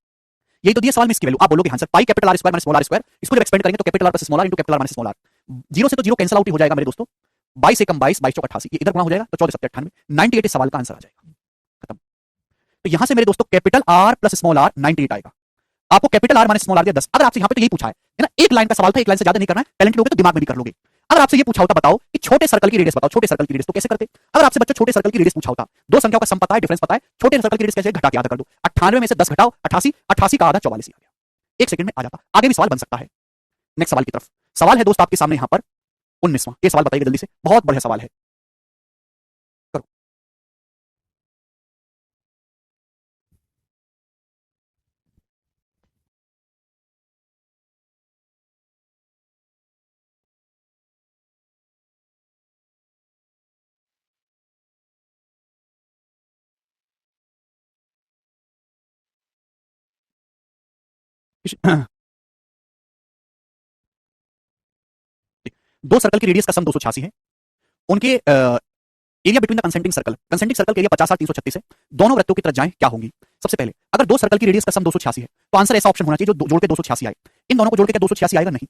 यही तो दिया सवाल में इसकी वैल्यू। आप बोलोगे हाँ sir, pi capital R square minus small R square, इसको जब एक्सपेंड करेंगे तो capital R plus small R into capital R minus small R. 0 से तो 0 कैंसिल आउट ही हो जाएगा मेरे दोस्तों। 22 एकम 22, 22 चौक 88, ये इधर गुणा हो जाएगा तो 14 7 98, 98 सवाल का आंसर आ जाएगा। खत्म। तो यहां से मेरे दोस्तों capital R plus small R 98 आएगा। आपको capital R minus small R दिया 10। अगर आपसे यहां पे तो यही पूछा है ना, एक लाइन का सवाल था, एक लाइन से ज्यादा नहीं करना है, टैलेंटेड लोगे तो दिमाग में भी कर लोगे। अगर आपसे ये पूछा होता बताओ कि छोटे सर्कल की रेडियस बताओ, छोटे सर्कल की रेडियस, तो कैसे करते? अगर आपसे बच्चों छोटे सर्कल की रेडियस पूछा होता, दो संख्याओं का सम पता है, डिफरेंस पता है, छोटे सर्कल की रेडियस कैसे घटा के आधा कर दो, 98 में से 10 घटाओ 88, 88 का आधा 44 आ गया। 1 सेकंड में आ जाता। आगे भी सवाल बन सकता है। नेक्स्ट सवाल की तरफ। सवाल है दोस्त आपके सामने यहां पर 19वां। ये सवाल बताइएगा जल्दी से, बहुत बढ़िया सवाल है। करो। दो सर्कल की रेडियस का सम 286 है। उनके area between the concentric circle, concentric circle के एरिया 50 और 336 है। दोनों वृत्तों की त्रिज्याएं क्या होंगी? सबसे पहले, अगर दो सर्कल की रेडियस का सम 286 है तो आंसर ऐसा ऑप्शन होना चाहिए जो जोड़ के 286 आए। इन दोनों को जोड़ के क्या 286 आएगा? नहीं।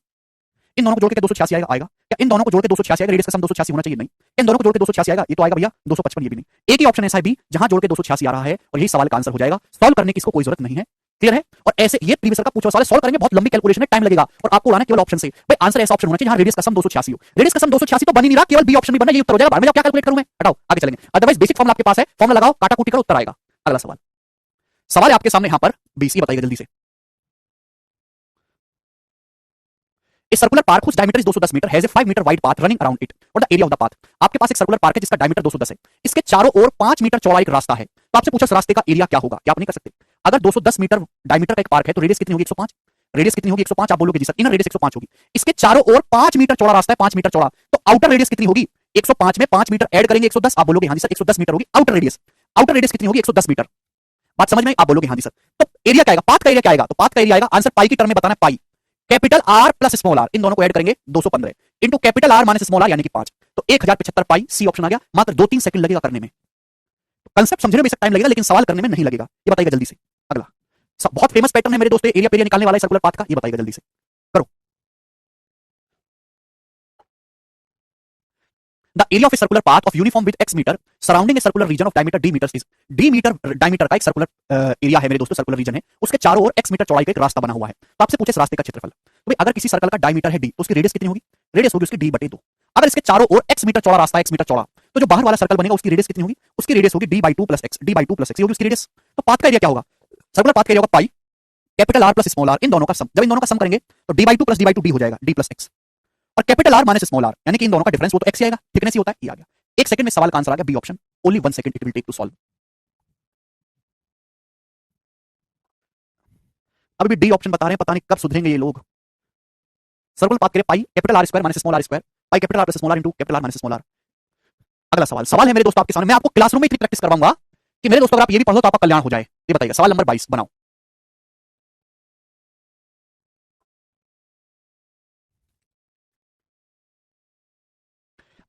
इन दोनों को जोड़ के 286 आएगा? आएगा। क्या इन दोनों को जोड़ के 286 आएगा? रेडियस का सम 286 होना चाहिए? नहीं। इन दोनों को जोड़ के 286 आएगा? ये तो आएगा भैया 255, ये भी नहीं। एक ही ऑप्शन ऐसा है बी, जहां जोड़ के 286 आ रहा है और यही सवाल का आंसर हो जाएगा। सॉल्व करने की इसको कोई जरूरत नहीं है। क्लियर है? और ऐसे ये प्रीवियस का पूछा सवाल सॉल्व करेंगे, बहुत लंबी कैलकुलेशन है, टाइम लगेगा और आपको उड़ाना केवल ऑप्शन से। भाई आंसर ऐसा ऑप्शन होना चाहिए जहां रेडियस का सम 286 हो। रेडियस का सम 286 तो बन ही नहीं रहा, केवल बी ऑप्शन भी बनना, ये उत्तर हो जाएगा। बाद में क्या कैलकुलेट करूं मैं? हटाओ, आगे चलेंगे। अदरवाइज बेसिक फॉर्मूला आपके पास है, फॉर्मूला लगाओ, काटा कूटी करो, उत्तर आएगा। अगला सवाल। सवाल है आपके सामने यहां पर 20, बताइएगा जल्दी से। A circular park whose diameter is 210 metre has a 5 metre wide path running around it. What the area of the path? आपके पास एक सर्कुलर पार्क है जिसका डायमीटर 210 है। इसके चारों ओर 5 मीटर चौड़ा एक रास्ता है। तो आपसे पूछा इस रास्ते का एरिया क्या होगा? क्या आप नहीं कर सकते? अगर 210 मीटर डायमीटर का एक पार्क है तो रेडियस कितनी होगी? 105। रेडियस कितनी होगी? 105। आप बोलोगे जी सर, इनर रेडियस 105 होगी। इसके चारों ओर 5 मीटर चौड़ा रास्ता है, 5 मीटर चौड़ा, तो आउटर रेडियस कितनी होगी? 105 में 5 मीटर ऐड करेंगे 110। आप बोलोगे हाँ जी सर 110 मीटर होगी आउटर रेडियस। आउटर रेडियस कितनी होगी? 110 मीटर। बात समझ में आई? आप बोलोगे हाँ जी सर। तो एरिया क्या आएगा? पाथ का एरिया क्या आएगा? तो पाथ का एरिया आएगा, आंसर पाई की टर्म में बताना है, pi capital R plus small R, इन दोनों को ऐड करेंगे 215 into capital R minus small R यानी कि 5, तो 1075 पाई। सी ऑप्शन आ गया। मात्र 2-3 सेकंड लगेगा करने में। कंसेप्ट समझने में टाइम लगेगा लेकिन सवाल करने में नहीं लगेगा। ये बताइएगा जल्दी से। अगला बहुत फेमस पैटर्न है मेरे दोस्तों, एरिया पेरिया निकालने वाला है सर्कुलर पाथ का। ये बताइएगा जल्दी से, करो। The area of a circular path of uniform with x metre surrounding a circular region of diameter d metre is. d metre diameter का एक सर्कुलर एरिया है मेरे दोस्तों, सर्कुलर रीजन है, उसके चारों ओर x मीटर चौड़ाई का एक रास्ता बना हुआ है। तो आपसे पूछे इस रास्ते का क्षेत्रफल। तो भाई अगर किसी सर्कल का डायमीटर है d तो उसकी रेडियस कितनी होगी? रेडियस होगी उसकी d/2। अगर इसके चारों ओर x मीटर चौड़ा रास्ता है, x मीटर चौड़ा, तो जो बाहर वाला सर्कल बनेगा उसकी रेडियस कितनी होगी? उसकी रेडियस होगी d/2 + x, d/2 + x, ये होगी उसकी रेडियस। तो पाथ का एरिया क्या होगा? सर्कुलर पाथ का एरिया होगा pi capital R plus small R, इन दोनों का सम। जब इन दोनों का सम करेंगे तो d/2 + d/2 d हो जाएगा, d + x, और capital R minus small R यानी कि इन दोनों का डिफरेंस, वो तो x ही आएगा, थिकनेस ही होता है, ये आ गया। 1 सेकंड में सवाल का आंसर आ गया, B option. Only 1 second it will take to solve. अभी भी डी ऑप्शन बता रहे हैं, पता नहीं कब सुधरेंगे ये लोग। सर्कुलर पाथ के लिए pi capital R square minus small R square, pi capital R plus small R into capital R minus small R. अगला सवाल। सवाल है मेरे दोस्तों आपके सामने, मैं आपको क्लासरूम में इतनी प्रैक्टिस करवाऊंगा कि मेरे दोस्तों अगर आप ये भी पढ़ लो तो आपका कल्याण हो जाए। ये बताइएगा सवाल नंबर 22 बनाओ।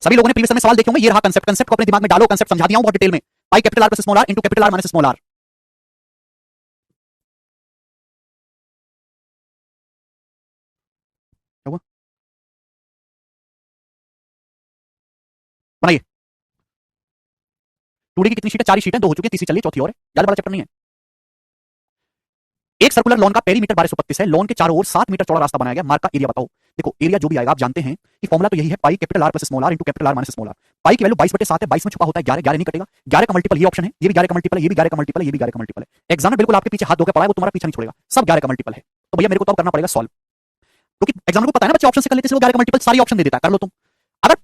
सभी लोगों ने प्रीवियस में सवाल देखे होंगे। ये रहा कंसेप्ट, कंसेप्ट को अपने दिमाग में डालो, कंसेप्ट समझा दिया हूं बहुत डिटेल में। Pi capital R plus small R into capital R minus small R. क्या हुआ? बनाइए। 2D की कितनी शीट है? 4 ही शीट है, 2 हो चुकी है, तीसरी चलिए, चौथी और है, ज्यादा बड़ा चैप्टर नहीं है। एक सर्कुलर लॉन का पेरीमीटर 1232 है। लॉन के चारों ओर 7 मीटर चौड़ा रास्ता बनाया गया। मार्क का एरिया बताओ। देखो एरिया जो भी आएगा आप जानते हैं कि फॉर्मूला तो यही है, pi capital R plus small R into capital R minus small R. Pi की वैल्यू 22/7 है, 22 में छुपा होता है 11, 11 नहीं कटेगा। 11 का मल्टीपल ये ऑप्शन है, ये भी 11 का मल्टीपल है, ये भी 11 का मल्टीपल है, ये भी 11 का मल्टीपल है। एग्जामिनर बिल्कुल आपके पीछे हाथ धोकर पड़ा है, वो तुम्हारा पीछा नहीं छोड़ेगा, सब 11 का मल्टीपल है। तो भैया मेरे को तो करना पड़ेगा सॉल्व, क्योंकि एग्जामिनर को पता है ना बच्चे ऑप्शन से कर लेते हैं, 11 का मल्टीपल सारी ऑप्शन दे देता है, कर लो तुम। अगर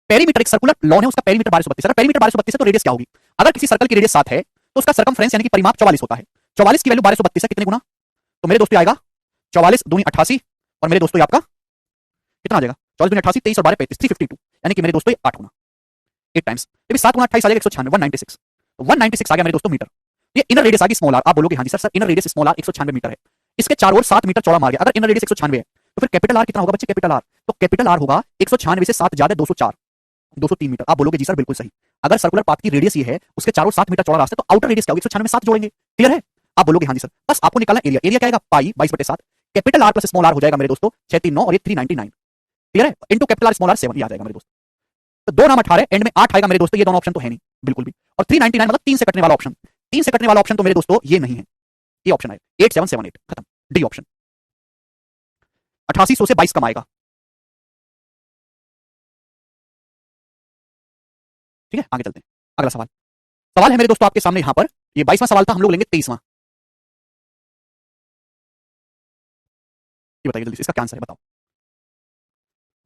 पेरीमीटर एक सर्कुलर लॉन है, उसका पेरीमीटर 1232 है, पेरीमीटर 1232 है तो रेडियस क्या होगी? अगर किसी सर्कल की रेडियस 7 है तो उसका सर्कमफ्रेंस यानी कि परिमाप 44 होता है। 44 की वैल्यू 1232 है, कितने गुना? तो मेरे दोस्तों आएगा 44 दूनी 88 और मेरे दोस्तों ये आपका कितना आ जाएगा? 44 दूनी 88, 23 और 12 35, 352, यानी कि मेरे दोस्तों ये 8 होना, 8 टाइम्स। तो 7 गुना 28 आ जाएगा 196, 196, तो 196 आ गया मेरे दोस्तों मीटर। ये इनर रेडियस आ गई स्मॉल आर। आप बोलोगे हाँ जी sir inner radius small R 196 metre है, इसके चारों ओर 7 मीटर चौड़ा मार गया। अगर इनर रेडियस 196 है तो फिर कैपिटल आर कितना होगा बच्चे? कैपिटल आर, तो कैपिटल आर होगा 196 से 7 ज्यादा 204, 203 मीटर। आप बोलोगे जी सर बिल्कुल सही। अगर सर्कुलर पाथ की रेडियस ये है, उसके चारों 7 मीटर चौड़ा रास्ता, तो आउटर रेडियस क्या होगी? 196 में 7 जोड़ेंगे, क्लियर है? आप बोलोगे हाँ जी सर। बस आपको निकालना एरिया। एरिया क्या आएगा? Pi 22/7, capital R plus small R हो जाएगा मेरे दोस्तों 639 और ये 399, क्लियर है? Into capital R small R 7 ये आ जाएगा मेरे दोस्तों। तो 2 नाम 18, एंड में 8 आएगा मेरे दोस्तों। ये दोनों ऑप्शन तो है नहीं बिल्कुल भी। और 399 मतलब 3 से कटने वाला ऑप्शन, 3 से कटने वाला ऑप्शन तो मेरे दोस्तों ये नहीं है, ये ऑप्शन है 8778, खत्म, डी ऑप्शन। 8800 से 22 कम आएगा, ठीक है? आगे चलते हैं, अगला सवाल। सवाल है मेरे दोस्तों आपके सामने यहां पर, ये 22वां सवाल था, हम लोग लेंगे 23वां। ये बताइए जल्दी से इसका क्या आंसर है, बताओ।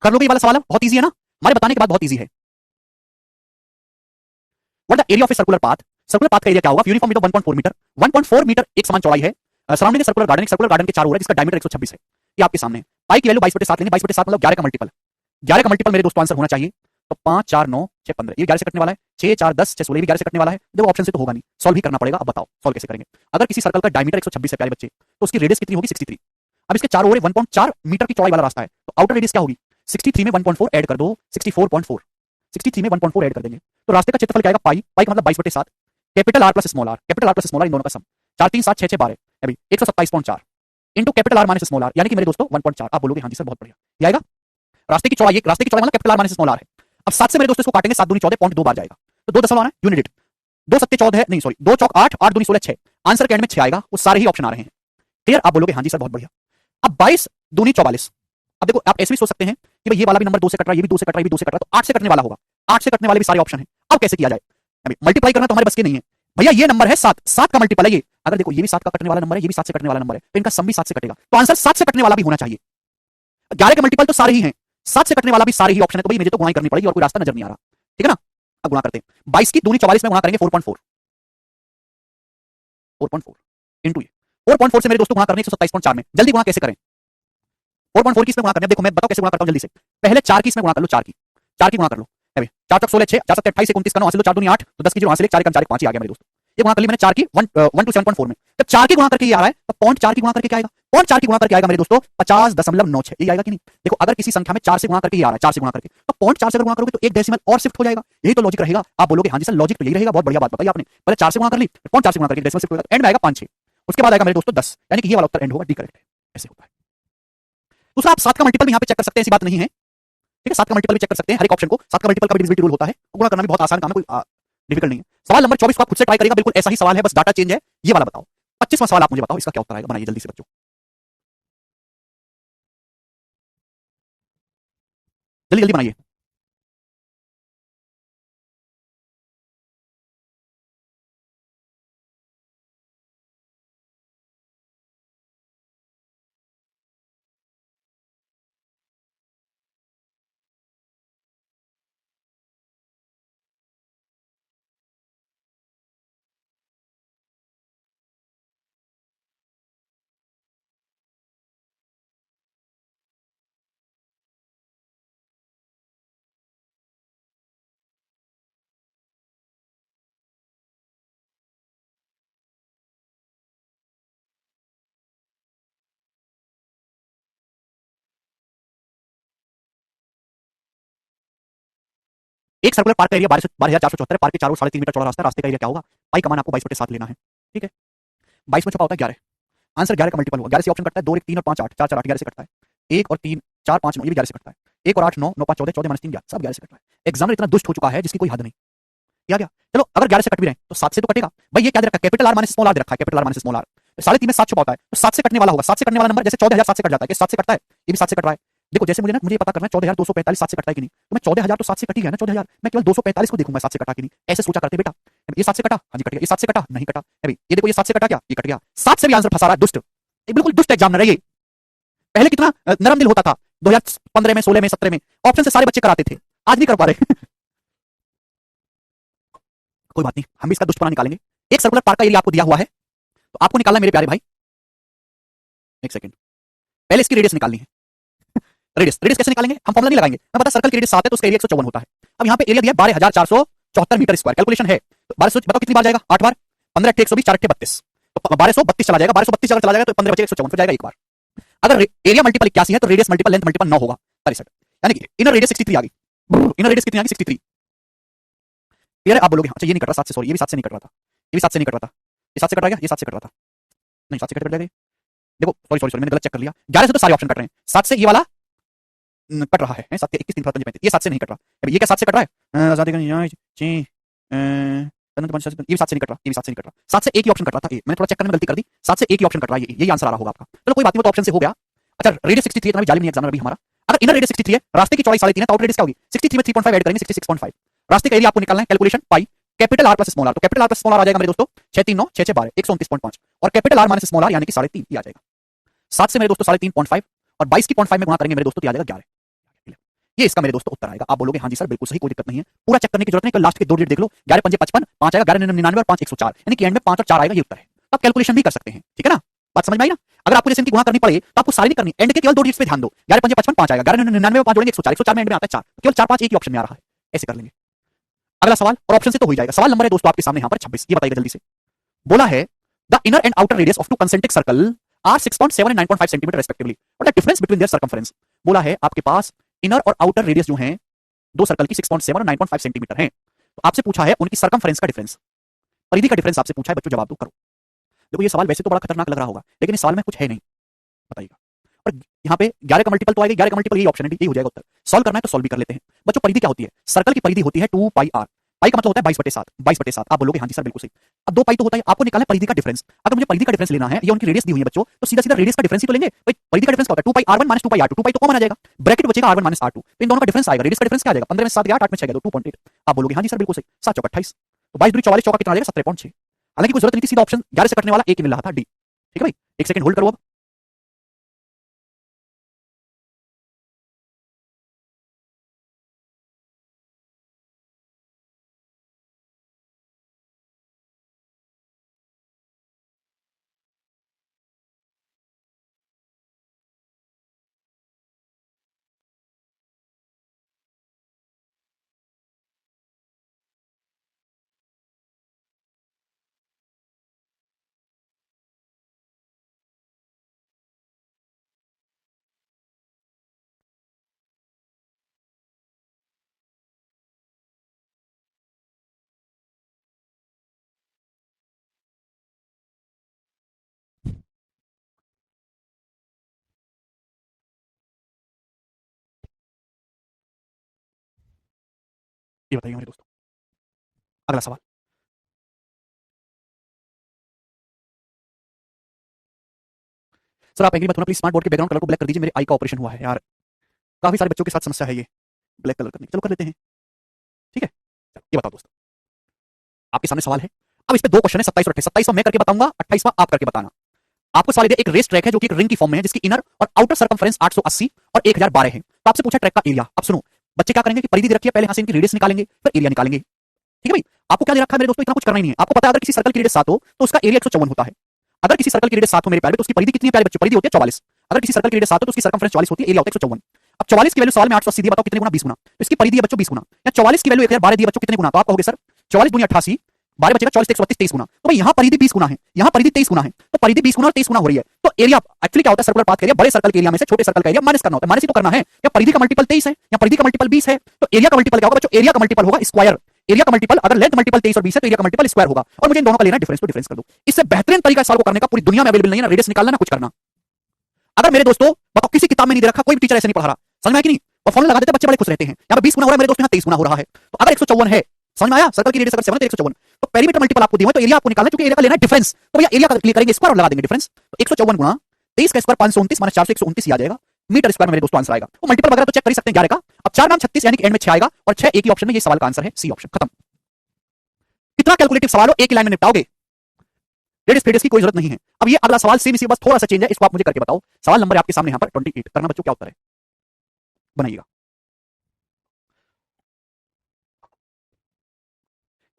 कर लोगे ये वाला सवाल? है बहुत इजी है ना, हमारे बताने के बाद बहुत इजी है। What the area of a circular path? Circular path का एरिया क्या होगा? Uniform width of 1.4 metre, 1.4 metre एक समान चौड़ाई है, surrounding circular garden, circular garden के चारों ओर है, जिसका डायमीटर 126 है। ये आपके सामने है। पाई की वैल्यू 22/7 लेंगे, 22/7 मतलब 11 का मल्टीपल, 11 का मल्टीपल मेरे दोस्तों आंसर होना चाहिए। तो 5 4 9 6 15, ये 11 से कटने वाला है, 6 4 10 6 16 भी 11 से कटने वाला है। देखो ऑप्शन से तो होगा नहीं, सॉल्व ही करना पड़ेगा। अब बताओ सॉल्व कैसे करेंगे? अगर किसी सर्कल का डायमीटर 126 है प्यारे बच्चे, तो उसकी रेडियस कितनी होगी? 63। अब इसके चारों ओर 1.4 मीटर की चौड़ाई वाला रास्ता है, तो आउटर रेडियस क्या होगी? 63 में 1.4 ऐड कर दो, 64.4, 63 में 1.4 ऐड कर देंगे, तो रास्ते का क्षेत्रफल क्या आएगा? पाई, पाई का मतलब 22/7, capital R plus small R, capital R plus small R इन दोनों का सम, 4 3 7 6 6 12, अभी 127.4 into capital R minus small R, यानी कि मेरे दोस्तों 1.4। आप बोलोगे हाँ जी सर बहुत बढ़िया, ये आएगा। रास्ते की चौड़ाई, रास्ते की चौड़ाई मतलब capital R minus small R है। अब 7 से मेरे दोस्तों इसको काटेंगे, 7 दूनी 14, पॉइंट 2 बार जाएगा, तो 2 दशमलव आना है, यूनिट 2 7 14 है, नहीं सॉरी 2 चौक 8, 8 दूनी 16 6, आंसर के एंड में 6 आएगा। वो सारे ही ऑप्शन आ रहे हैं, क्लियर? आप बोलोगे हाँ जी सर बहुत बढ़िया। अब 22 दूनी 44, अब देखो आप ऐसे भी सोच सकते हैं कि भाई ये वाला भी नंबर 2 से कट रहा है, ये भी 2 से कट रहा है, ये भी 2 से कट रहा है, तो 8 से कटने वाला होगा, 8 से कटने वाले भी सारे ऑप्शन हैं। अब कैसे किया जाए? अभी मल्टीप्लाई करना तो हमारे बस की नहीं है भैया। ये नंबर है 7, 7 का मल्टीपल है ये। अगर देखो ये भी 7 का कटने वाला नंबर है, ये भी 7 से कटने वाला नंबर है, तो इनका सम भी 7 से कटेगा, तो आंसर 7 से कटने वाला भी होना चाहिए। 11 के मल्टीपल तो सारे ही हैं, 7 से कटने वाला भी सारे ही ऑप्शन है, तो भाई मुझे तो गुणा करनी पड़ेगी और कोई रास्ता नजर नहीं आ रहा, ठीक है ना? अब गुणा करते हैं, 22 की दूनी 44 में गुणा करेंगे 4.4, 4.4 इंटू ये 4.4 से मेरे दोस्तों गुणा करने 127.4 में, जल्दी गुणा कैसे करें? 4.4 की इसमें गुणा करने, देखो मैं बताओ कैसे गुणा करता हूं जल्दी से। पहले 4 की इसमें गुणा कर लो, 4 की, 4 की गुणा कर लो, 4 चौक 16 6, 4 7 28 29 का 9 हासिल 4 दूनी 8, तो 10 की 0 हासिल 4 1 4 5 ही आ गया मेरे दोस्तों। ये गुणा कर ली मैंने 4 की 1 टू 7.4 में, जब 4 की गुणा करके ये आ रहा है, तो पॉइंट 4 की गुणा करके क्या आएगा? पॉइंट 4 की गुणा करके आएगा मेरे दोस्तों 50.96, ये आएगा कि नहीं? देखो अगर किसी संख्या में 4 से गुणा करके ये आ रहा है, 4 से गुणा करके, तो पॉइंट 4 से अगर गुणा करोगे तो एक डेसिमल और शिफ्ट हो जाएगा, यही तो लॉजिक रहेगा। आप बोलोगे हाँ जी सर लॉजिक तो यही रहेगा, बहुत बढ़िया बात बताई आपने। पहले 4 से गुणा कर ली, पॉइंट 4 से गुणा करके डेसिमल शिफ्ट हो जाएगा, एंड में आएगा 5 6, उसके बाद आएगा मेरे दोस्तों 10, यानी कि ये वाला उत्तर एंड होगा, डी करेक्ट है, ऐसे होता है। दूसरा आप 7 का मल्टीपल भी यहाँ पे चेक कर सकते हैं, ऐसी बात नहीं है, ठीक है? 7 का मल्टीपल भी चेक कर सकते हैं, हर एक ऑप्शन को 7 का मल्टीपल का डिविजिबिलिटी रूल होता है, गुणा करना भी बहुत आसान काम है, कोई डिफिकल्ट नहीं है। सवाल नंबर 24 को आप खुद से ट्राई करेगा, बिल्कुल ऐसा ही सवाल है, बस डाटा चेंज है, ये वाला बताओ। 25वां सवाल आप मुझे बताओ, इसका क्या उत्तर आएगा? बनाइए जल्दी से बच्चों, जल्दी जल्दी बनाइए। एक सर्कुलर पार्क का एरिया 12,474 है, पार्क के चारों 3.5 मीटर चौड़ा रास्ता है, रास्ते का एरिया क्या होगा? पाई कमान आपको 22/7 लेना है, ठीक है? 22 में छुपा होता है 11, आंसर 11 का मल्टीपल होगा, 11 से ऑप्शन कटता है, 2 1 3 और 5 8, 4 4 8 11 से कटता है, 1 और 3 4 5 9 ये भी 11 से कटता है, 1 और 8 9 9 5 14 14 -3 11 सब 11 से कट रहा है। एग्जामिनर इतना दुष्ट हो चुका है जिसकी कोई हद नहीं, ये आ गया। चलो अगर 11 से कट भी रहे तो 7 से तो कटेगा भाई, ये क्या दे रखा है? Capital R minus small R दे रखा है, capital R minus small R, 3.5 में 7 छुपा होता है, तो 7 से कटने वाला होगा, 7 से कटने वाला नंबर जैसे 14,000 7 से कट जाता है, कि 7 से कटता है, ये भी 7 से कट रहा है। देखो जैसे मुझे पता करना है 14,245 7 से कटता है कि नहीं, तो मैं 14,000 तो 7 से कट ही गया ना, 14,000 मैं केवल 245 को देखूंगा 7 से कटा कि नहीं, ऐसे सोचा करते बेटा। ये 7 से कटा, हाँ जी कट गया, ये 7 से कटा, नहीं कटा, अभी ये देखो ये 7 से कटा क्या? ये कट गया, 7 से भी आंसर फंसा रहा है, दुष्ट, ये बिल्कुल दुष्ट एग्जामिनर है ये। पहले कितना नरम दिल होता था, 2015 में 16 में 17 में ऑप्शन से सारे बच्चे कराते थे, आज नहीं कर पा रहे। कोई बात नहीं, हम भी इसका दुष्टपना निकालेंगे। एक सर्कुलर पार्क का एरिया आपको दिया हुआ है, तो आपको निकालना है मेरे प्यारे भाई, एक सेकंड, पहले इसकी रेडियस निकालनी है। रेडियस रेडियस कैसे निकालेंगे, हम फॉर्मूला नहीं लगाएंगे, मैं पता सर्कल की रेडियस 7 है तो उसका एरिया 154 होता है। अब यहाँ पे एरिया दिया 12,474 मीटर स्क्वायर, कैलकुलेशन है। तो 1200 बताओ कितनी बार जाएगा, 8 बार, 15 8 120 4 8 32, तो 1232 चला जाएगा, 1232 अगर चला जाएगा तो 15 बचे 154 फिर जाएगा एक बार। अगर एरिया मल्टीपल 81 है तो रेडियस मल्टीपल लेंथ मल्टीपल 9 होगा 63, यानी कि इनर रेडियस 63 आ गई। इनर रेडियस कितनी आ गई, 63। क्लियर है, आप बोलोगे अच्छा ये नहीं कट रहा 7 से, सॉरी ये भी 7 से नहीं कट रहा था, ये भी 7 से नहीं कट रहा था, ये 7 से कट रहा है, ये 7 से कट रहा था, नहीं 7 से कट जाएगा। देखो सॉरी सॉरी सॉरी मैंने गलत चेक कर लिया, 11 से तो सारे ऑप्शन कट रहे हैं, 7 से ये वाला कट रहा है, 7 21 3 5 35, ये 7 से नहीं कट रहा, ये क्या 7 से कट रहा है, ये 7 से नहीं कट रहा, ये भी 7 से नहीं कट रहा, 7 से एक ही ऑप्शन कट रहा था, मैंने थोड़ा चेक करने में गलती कर दी, 7 से एक ही ऑप्शन कट रहा है, ये आंसर आ रहा होगा आपका। चलो कोई बात नहीं, वो तो ऑप्शन से हो गया। अच्छा रेडियस 63 है, इतना भी जालिम नहीं एग्जामिनर अभी हमारा। अगर इनर रेडियस 63 है, रास्ते की चौड़ाई 3.5 है, तो आउटर रेडियस क्या होगी, 63 में 3.5 ऐड करेंगे 66.5। रास्ते का एरिया आपको निकालना है, calculation pi capital R plus small R, तो capital R plus small R आ जाएगा मेरे दोस्तों 6 3 9 6 6 12 129.5, और capital R minus small R यानी कि 3.5 ये आ जाएगा। 7 से मेरे दोस्तों 3.5 और 22 की 0.5 में गुणा करेंगे मेरे दोस्तों तो आ जाएगा 11। ये इसका मेरे दोस्तों उत्तर आएगा। आप बोलोगे हाँ जी सर बिल्कुल सही, कोई दिक्कत नहीं है, पूरा चेक करने की जरूरत नहीं, कल लास्ट के 2 डिजिट देख लो, 11 5 55 5 आएगा, 11 99 और 5 104, यानी कि एंड में 5 और 4 आएगा, ये उत्तर है। आप कैलकुलेशन भी कर सकते हैं, ठीक है ना, बात समझ में आई ना। अगर आपको जैसे इनकी गुणा करनी पड़े तो आपको सारी नहीं करनी, एंड के केवल 2 डिजिट्स पे ध्यान दो, 11 5 55 5 आएगा, 11 99 में 5 जोड़ेंगे 104, 104 में एंड में आता है 4, केवल 4 5 एक ही ऑप्शन में आ रहा है, ऐसे कर लेंगे। अगला सवाल, और ऑप्शन से तो हो ही जाएगा। सवाल नंबर है दोस्तों आपके सामने यहाँ पर 26, ये बताइएगा जल्दी से। बोला है the inner and outer radius of two concentric circle are 6.7 and 9.5 centimetre respectively, what the difference between their circumference. बोला है आपके पास इनर और आउटर रेडियस जो है दो सर्कल की 6.7 और 9.5 सेंटीमीटर है, तो आपसे पूछा है उनकी सर्कमफरेंस का डिफरेंस, परिधि का डिफरेंस आपसे पूछा है बच्चों, जवाब दो करो। देखो ये सवाल वैसे तो बड़ा खतरनाक लग रहा होगा, लेकिन इस सवाल में कुछ है नहीं, बताइएगा। और यहाँ पे 11 का मल्टीपल तो आएगा, 11 का मल्टीपल यही ऑप्शन है, यही हो जाएगा उत्तर। सॉल्व करना है तो सॉल्व भी कर लेते हैं बच्चों। परिधि क्या होती है, सर्कल की परिधि होती है 2 पाई आर, पाई का मतलब होता है 22/7, 22/7। आप बोलोगे हाँ जी सर बिल्कुल सही। अब 2 पाई तो होता है, आपको निकालना है परिधि का डिफरेंस। अगर मुझे परिधि का डिफरेंस लेना है, ये उनकी रेडियस दी हुई है बच्चों, तो सीधा सीधा रेडियस का डिफरेंस ही तो लेंगे भाई। परिधि का डिफरेंस क्या होता है, 2 पाई r1 माइनस 2 पाई r2, 2 पाई तो कॉमन आ जाएगा, ब्रैकेट बचेगा r1 माइनस r2, तो इन दोनों का डिफरेंस आएगा, रेडियस का डिफरेंस क्या आ जाएगा, 15 में 7 गया 8 में 6 गया, तो 2.8। आप बोलोगे हाँ जी सर बिल्कुल सही, 7 चौका 28, तो 22 दूनी 44 चौका कितना आ जाएगा 17.6। हालांकि कोई जरूरत नहीं थी, सीधा ऑप्शन 11 से कटने वाला एक ही मिल रहा था, डी। ठीक है भाई, एक सेकंड होल्ड करो। अब ये बताइए मेरे दोस्तों, अगला सवाल। सर आप एग्री मत होना प्लीज, स्मार्ट बोर्ड के बैकग्राउंड कलर को ब्लैक कर दीजिए, मेरे आई का ऑपरेशन हुआ है यार, काफी सारे बच्चों के साथ समस्या है ये ब्लैक कलर करने की। चलो कर लेते हैं, ठीक है। चलो ये बताओ दोस्तों, आपके सामने सवाल है। अब इस पे दो क्वेश्चन है, 27 और 28। 27वां मैं करके बताऊंगा, 28वां आप करके बताना। आपको सवाल दिया एक रेस ट्रैक है जो कि एक रिंग की फॉर्म में है, जिसकी इनर और आउटर सर्कमफरेंस 880 और 1012 है। तो आपसे पूछा ट्रैक का एरिया। अब सुनो बच्चे क्या करेंगे कि परिधि दे रखी है, पहले यहां से इनकी रेडियस निकालेंगे फिर एरिया निकालेंगे, ठीक है भाई। आपको क्या दे रखा है मेरे दोस्तों, इतना कुछ करना ही नहीं है। आपको पता है अगर किसी सर्कल की रेडियस 7 हो तो उसका एरिया 154 होता है। अगर किसी सर्कल की रेडियस 7 हो मेरे प्यारे तो उसकी परिधि कितनी है प्यारे बच्चों, परिधि होती है 44। अगर किसी सर्कल की रेडियस 7 हो तो उसकी सर्कमफरेंस 44 होती है, एरिया होता है 154। अब 44 की वैल्यू सवाल में 880 दी, बताओ कितने गुना, 20 गुना। तो इसकी परिधि है बच्चों 20 गुना, या 44 की वैल्यू 1012 दी बच्चों कितने गुना, तो आप कहोगे सर 44 दूनी 88, 12 बचेगा 44 132 23 गुना। तो भाई यहाँ परिधि 20 गुना है, यहाँ परिधि 23 गुना है, तो परिधि 20 गुना और 23 गुना हो रही है। तो एरिया एक्चुअली क्या होता है, सर्कुलर पाथ का एरिया बड़े सर्कल के एरिया में से छोटे सर्कल का एरिया माइनस करना होता है, माइनस ही तो करना है। या परिधि का मल्टीपल 23 है या परिधि का मल्टीपल 20 है, तो एरिया का मल्टीपल क्या होगा बच्चों, एरिया का मल्टीपल होगा स्क्वायर। एरिया का मल्टीपल अगर लेंथ मल्टीपल 23 और 20 है तो एरिया का मल्टीपल स्क्वायर होगा, और मुझे इन दोनों का लेना है डिफरेंस, तो डिफरेंस कर दो। इससे बेहतरीन तरीका सवाल को करने का पूरी दुनिया में अवेलेबल नहीं है, ना रेडियस निकालना ना कुछ करना। अगर मेरे दोस्तों बताओ किसी किताब में नहीं दे रखा, कोई भी टीचर ऐसे नहीं पढ़ा रहा, समझ में आया कि नहीं, और फॉर्मूला लगा देते बच्चे बड़े खुश रहते हैं। यहाँ पे 20 गुना हो रहा है मेरे दोस्तों, यहाँ 23 गुना हो रहा है। तो अगर 154 है, समझ में आया, सर्कल की रेडियस अगर 7 है तो 154, तो पेरीमीटर मल्टीपल आपको दिया है, तो एरिया आपको निकालना है, क्योंकि एरिया का लेना है डिफरेंस। तो भैया एरिया का क्लियर करेंगे, स्क्वायर और लगा देंगे डिफरेंस, तो 154 गुना 23 का स्क्वायर 529 माइनस 4 से 129 आ जाएगा मीटर स्क्वायर में मेरे दोस्तों आंसर आएगा। वो मल्टीपल वगैरह तो चेक कर ही सकते हैं 11 का। अब 4 नाम 36 यानी कि एंड में 6 आएगा, और 6 एक ही ऑप्शन में, ये सवाल का आंसर है सी ऑप्शन, खत्म। कितना कैलकुलेटिव सवाल हो, एक ही लाइन में निपटाओगे, रेडियस फेडियस की कोई जरूरत नहीं है। अब ये अगला सवाल सेम इसी, बस थोड़ा सा चेंज है, इसको आप मुझे करके बताओ। सवाल नंबर आपके सामने यहाँ पर 28 करना बच्चों, क्या उत्तर है बनाइएगा।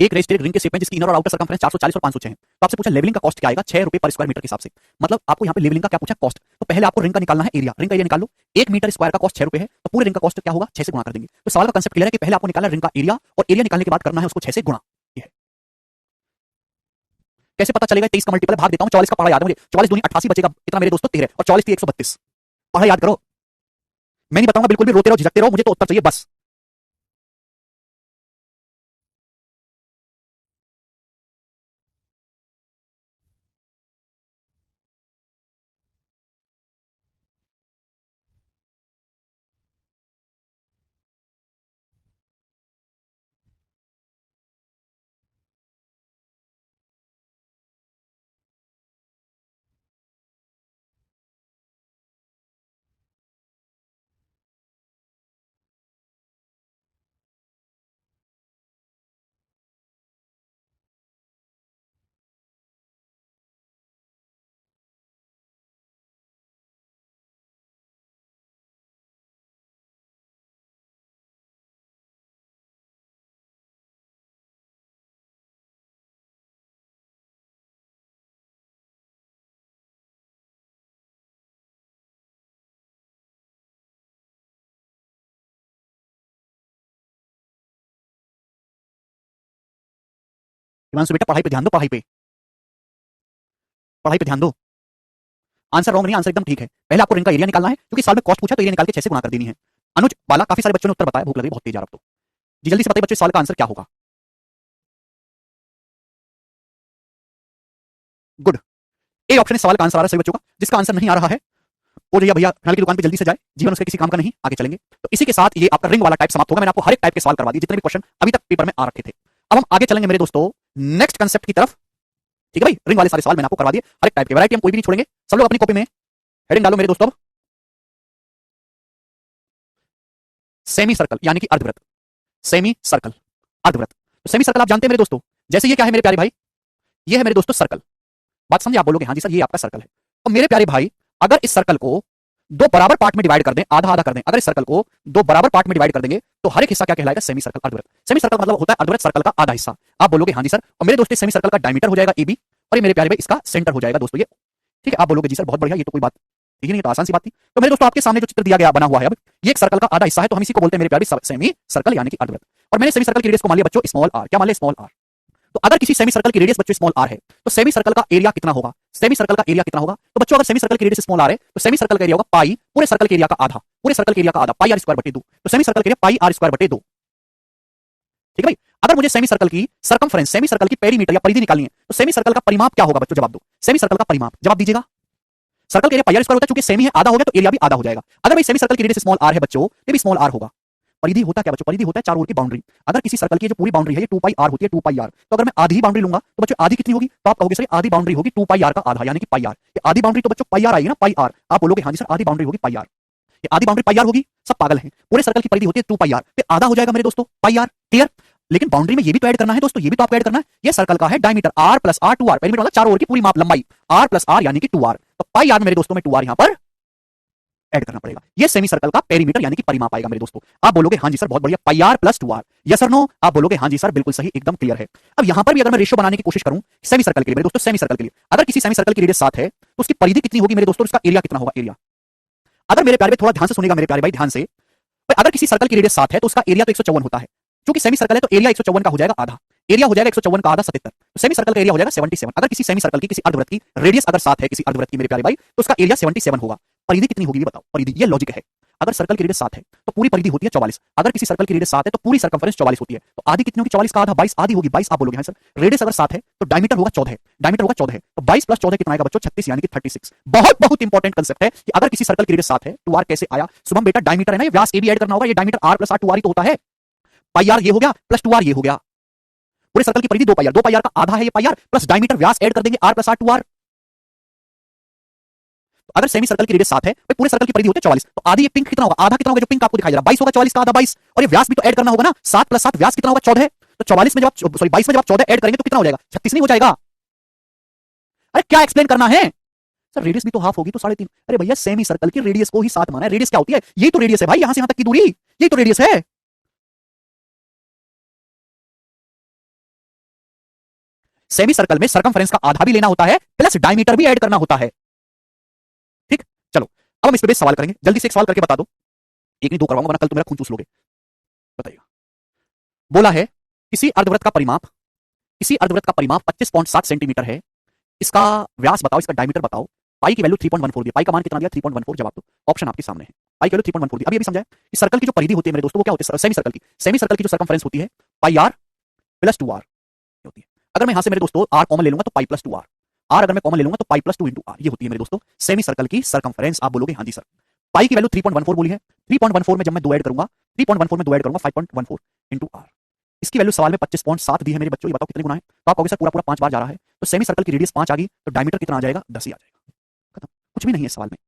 एक रेस्टेड रिंग के शेप में जिसकी इनर और आउटर सर्कमफ्रेंस 440 और 506 है। तो आपसे पूछा लेवलिंग का कॉस्ट क्या आएगा, 6 रुपए पर स्क्वायर मीटर के हिसाब से। मतलब आपको यहाँ पे लेवलिंग का क्या पूछा, कॉस्ट। तो पहले आपको रिंग का निकालना है एरिया, रिंग का एरिया निकाल लो। 1 मीटर स्क्वायर का कॉस्ट 6 रुपए है, तो पूरे रिंग का कॉस्ट क्या होगा, 6 से गुणा कर देंगे। तो सवाल का कंसेप्ट क्लियर है कि पहले आपको निकालना रिंग का एरिया, और एरिया निकालने के बाद करना है उसको 6 से गुणा। ये है। कैसे पता चलेगा, 23 का मल्टीपल भाग देता हूं, 44 का पढ़ा याद है मुझे, 44 दूनी 88 बचेगा, कितना मेरे दोस्तों 13, और 44 थी 132। पढ़ा याद करो, मैं नहीं बताऊंगा, बिल्कुल भी रोते रहो झिझकते रहो, मुझे तो उत्तर चाहिए बस। हिमांशु बेटा पढ़ाई पे ध्यान दो, पढ़ाई पे, पढ़ाई पे ध्यान दो। आंसर रॉन्ग नहीं, आंसर एकदम ठीक है। पहले आपको रिंग का एरिया निकालना है, क्योंकि साल में कॉस्ट पूछा तो एरिया निकाल के 6 से गुणा कर देनी है। अनुज बाला, काफी सारे बच्चों ने उत्तर बताया, भूख लगी बहुत तेज आ रहा। तो जी जल्दी से बताइए बच्चों, इस सवाल का आंसर क्या होगा। गुड, ए ऑप्शन इस सवाल का आंसर आ रहा है सभी बच्चों का। जिसका आंसर नहीं आ रहा है वो भैया भैया नल की दुकान पे जल्दी से जाए, जीवन उसके किसी काम का नहीं, आगे चलेंगे। तो इसी के साथ ये आपका रिंग वाला टाइप समाप्त होगा। मैंने आपको हर एक टाइप के सवाल करवा दिए जितने भी क्वेश्चन अभी तक पेपर में आ रखे थे। अब हम आगे चलेंगे मेरे दोस्तों नेक्स्ट कंसेप्ट की तरफ। ठीक है भाई, रिंग वाले सारे सवाल मैंने आपको करवा दिए, हर एक टाइप के, वैरायटी हम कोई भी नहीं छोड़ेंगे। सब लोग अपनी कॉपी में हेडिंग डालो मेरे दोस्तों, सेमी सर्कल यानी कि अर्धवृत्त, सेमी सर्कल, अर्धवृत्त। तो सेमी सर्कल आप जानते हैं मेरे दोस्तों, जैसे ये क्या है मेरे प्यारे भाई, ये है मेरे दोस्तों सर्कल। बात समझे, आप बोलोगे हाँ जी सर ये आपका सर्कल है। और मेरे प्यारे भाई अगर इस सर्कल को दो बराबर पार्ट में डिवाइड कर दें, आधा आधा कर दें, अगर इस सर्कल को दो बराबर पार्ट में डिवाइड कर देंगे तो हर एक हिस्सा क्या कहलाएगा, सेमी सर्कल, अर्धवृत्त। सेमी सर्कल मतलब होता है अर्धवृत्त सर्कल का आधा हिस्सा। आप बोलोगे हाँ जी सर, और मेरे दोस्तों सेमी सर्कल का डायमीटर हो जाएगा AB, और ये मेरे प्यारे भाई इसका सेंटर हो जाएगा दोस्तों ये। ठीक है, आप बोलोगे जी सर बहुत बढ़िया, ये तो कोई बात ठीक नहीं, तो आसान सी बात थी। तो मेरे दोस्तों आपके सामने जो चित्र दिया गया बना हुआ है, अब ये एक सर्कल का आधा हिस्सा है, तो हम इसी को बोलते हैं मेरे प्यारे सेमी सर्कल यानी कि अर्धवृत्त। और मैंने सेमी सर्कल की रेडियस को मान लिया बच्चों स्मॉल r, क्या मान लिया स्मॉल r। तो अगर किसी सेमी सर्कल की रेडियस बच्चों स्मॉल r है तो सेमी सर्कल का एरिया कितना होगा, सेमी सर्कल का एरिया कितना होगा। तो बच्चों अगर सेमी सर्कल की रेडियस स्मॉल r है तो सेमी सर्कल का एरिया होगा पाई, पूरे सर्कल के एरिया का आधा, पूरे सर्कल के एरिया का आधा, पाई r स्क्वायर बटे 2। तो सेमी सर्कल का एरिया पाई r स्क्वायर बटे 2। ठीक है भाई, अगर मुझे सेमी सर्कल की सर्कमफ्रेंस, सेमी सर्कल की पेरीमीटर या परिधि निकालनी है तो सेमी सर्कल का परिमाप क्या होगा बच्चों, जवाब दो। सेमी सर्कल का परिमाप जवाब दीजिएगा। सर्कल का एरिया पाई r स्क्वायर होता है, चूंकि सेमी है आधा हो गया तो एरिया भी आधा हो जाएगा। अगर भाई सेमी सर्कल की रेडियस स्मॉल r है बच्चों, ये भी स्मॉल r होगा। परिधि होता क्या बच्चों, परिधि होता है चारों ओर की बाउंड्री। अगर किसी सर्कल की जो पूरी बाउंड्री है ये 2 पाई r होती है, 2 पाई r, तो अगर मैं आधी ही बाउंड्री लूंगा तो बच्चों आधी कितनी होगी, तो आप कहोगे सर आधी बाउंड्री होगी 2 पाई r का आधा यानी कि पाई r। ये आधी बाउंड्री तो बच्चों पाई r आएगी ना, पाई r। आप बोलोगे हाँ जी सर आधी बाउंड्री होगी पाई r, ये आधी बाउंड्री पाई r होगी। सब पागल हैं, पूरे सर्कल की परिधि होती है 2 पाई r, तो आधा हो जाएगा मेरे दोस्तों पाई r। क्लियर, लेकिन बाउंड्री में ये भी तो ऐड करना है दोस्तों, ये भी तो आपको ऐड करना है। ये सर्कल का है diameter r plus r 2r, perimeter मतलब चारों ओर की पूरी माप लंबाई r प्लस r यानी कि 2r, तो पाई r मेरे दोस्तों में 2r यहां पर ऐड करना पड़ेगा। ये सेमी सर्कल का पेरीमीटर यानी कि परिमाप आएगा मेरे दोस्तों। आप बोलोगे हाँ जी सर बहुत बढ़िया, पाई r प्लस 2r, यस और नो। आप बोलोगे हाँ जी सर बिल्कुल सही, एकदम क्लियर है। अब यहां पर भी अगर मैं रेशियो बनाने की कोशिश करूं सेमी सर्कल के लिए मेरे दोस्तों, सेमी सर्कल के लिए अगर किसी सेमी सर्कल की रेडियस 7 है तो उसकी परिधि कितनी होगी मेरे दोस्तों, उसका एरिया कितना होगा, एरिया। अगर मेरे प्यारे भाई थोड़ा ध्यान से सुनेगा मेरे प्यारे भाई ध्यान से, अगर किसी सर्कल की रेडियस 7 है तो उसका एरिया तो 154 होता है, क्योंकि सेमी सर्कल है तो एरिया 154 का हो जाएगा आधा, एरिया हो जाएगा 154 का आधा 77, तो सेमी सर्कल का एरिया हो जाएगा 77। अगर किसी सेमी सर्कल की किसी अर्धवृत्त की रेडियस अगर 7 है, किसी अर्धवृत्त की मेरे प्यारे भाई, तो उसका एरिया 77 होगा। परिधि कितनी होगी ये बताओ, परिधि, ये लॉजिक है। अगर सर्कल की रेडियस 7 है तो पूरी परिधि होती है 44, अगर किसी सर्कल की रेडियस 7 है तो पूरी सर्कमफ्रेंस 44 होती है, तो आधी कितनी होगी, 44 का आधा 22, आधी होगी 22। आप बोलोगे हाँ सर रेडियस अगर 7 है तो डायमीटर होगा 14 है, डायमीटर होगा 14 है, तो 22 प्लस 14 कितना आएगा बच्चों, 36 यानी कि 36। बहुत बहुत इंपॉर्टेंट कंसेप्ट है कि अगर किसी सर्कल की रेडियस 7 है, 2r कैसे आया शुभम बेटा, डायमीटर है ना, ये व्यास ए भी ऐड करना होगा, ये diameter r plus r 2r ही तो होता है। पाई r ये हो गया प्लस 2r ये हो गया, पूरे सर्कल की परिधि 2 पाई r, 2 पाई r का आधा है ये पाई r, प्लस डायमीटर व्यास ऐड कर देंगे r प्लस r 2r। अगर सेमी सर्कल की रेडियस 7 है तो पूरे सर्कल की परिधि होती है 44, तो आधी ये पिंक कितना होगा, आधा कितना होगा जो पिंक आपको दिखाई दे रहा है, 22 होगा, 44 का आधा 22, और ये व्यास भी तो ऐड करना होगा ना, 7 प्लस 7 व्यास कितना होगा 14 है, तो 44 में जब आप सॉरी 22 में जब आप 14 ऐड करेंगे तो कितना हो जाएगा, 36 नहीं हो जाएगा। अरे क्या एक्सप्लेन करना है सर, रेडियस भी तो हाफ होगी तो 3.5। अरे भैया सेमी सर्कल की रेडियस को ही 7 माना है, रेडियस क्या होती है, यही तो रेडियस है भाई, यहां से यहां तक की दूरी, यही तो रेडियस है। सेमी सर्कल में सर्कमफ्रेंस का आधा भी लेना होता है प्लस डायमीटर भी ऐड करना होता है। ठीक, चलो अब हम इस पे बेस सवाल करेंगे, जल्दी से एक सवाल करके बता दो, एक नहीं दो करवाऊंगा वरना कल तुम मेरा खून चूस लोगे। बताइएगा। बोला है किसी अर्धवृत्त का परिमाप, किसी अर्धवृत्त का परिमाप 25.7 सेंटीमीटर है, इसका व्यास बताओ, इसका डायमीटर बताओ। पाई की वैल्यू 3.14 दी, पाई का मान कितना दिया 3.14, जवाब दो, ऑप्शन आपके सामने है। पाई की वैल्यू 3.14 दी। अभी अभी समझाया इस सर्कल की जो परिधि होती है मेरे दोस्तों वो क्या होती है, सेमी सर्कल की, सेमी सर्कल की जो सर्कमफ्रेंस होती है पाई आर प्लस 2 आर होती है। अगर मैं यहां से मेरे दोस्तों आर कॉमन ले लूंगा तो पाई प्लस 2 आर, आर अगर मैं कॉमन ले लूंगा तो पाई प्लस 2 इंटू आर, ये होती है मेरे दोस्तों सेमी सर्कल की सर्कमफ्रेंस। आप बोलोगे हाँ जी सर। पाई की वैल्यू 3.14 बोली है, 3.14 में जब मैं 2 ऐड करूंगा, 3.14 में 2 ऐड करूंगा 5.14 इंटू आर, इसकी वैल्यू सवाल में 25.7 दी है मेरे बच्चों, ये बताओ कितने गुना है। तो आप कहोगे सर पूरा पूरा 5 बार जा रहा है, तो सेमी सर्कल की रेडियस 5 आ गई, तो डायमीटर कितना आ जाएगा 10 ही आ जाएगा, खत्म, कुछ भी नहीं है सवाल में,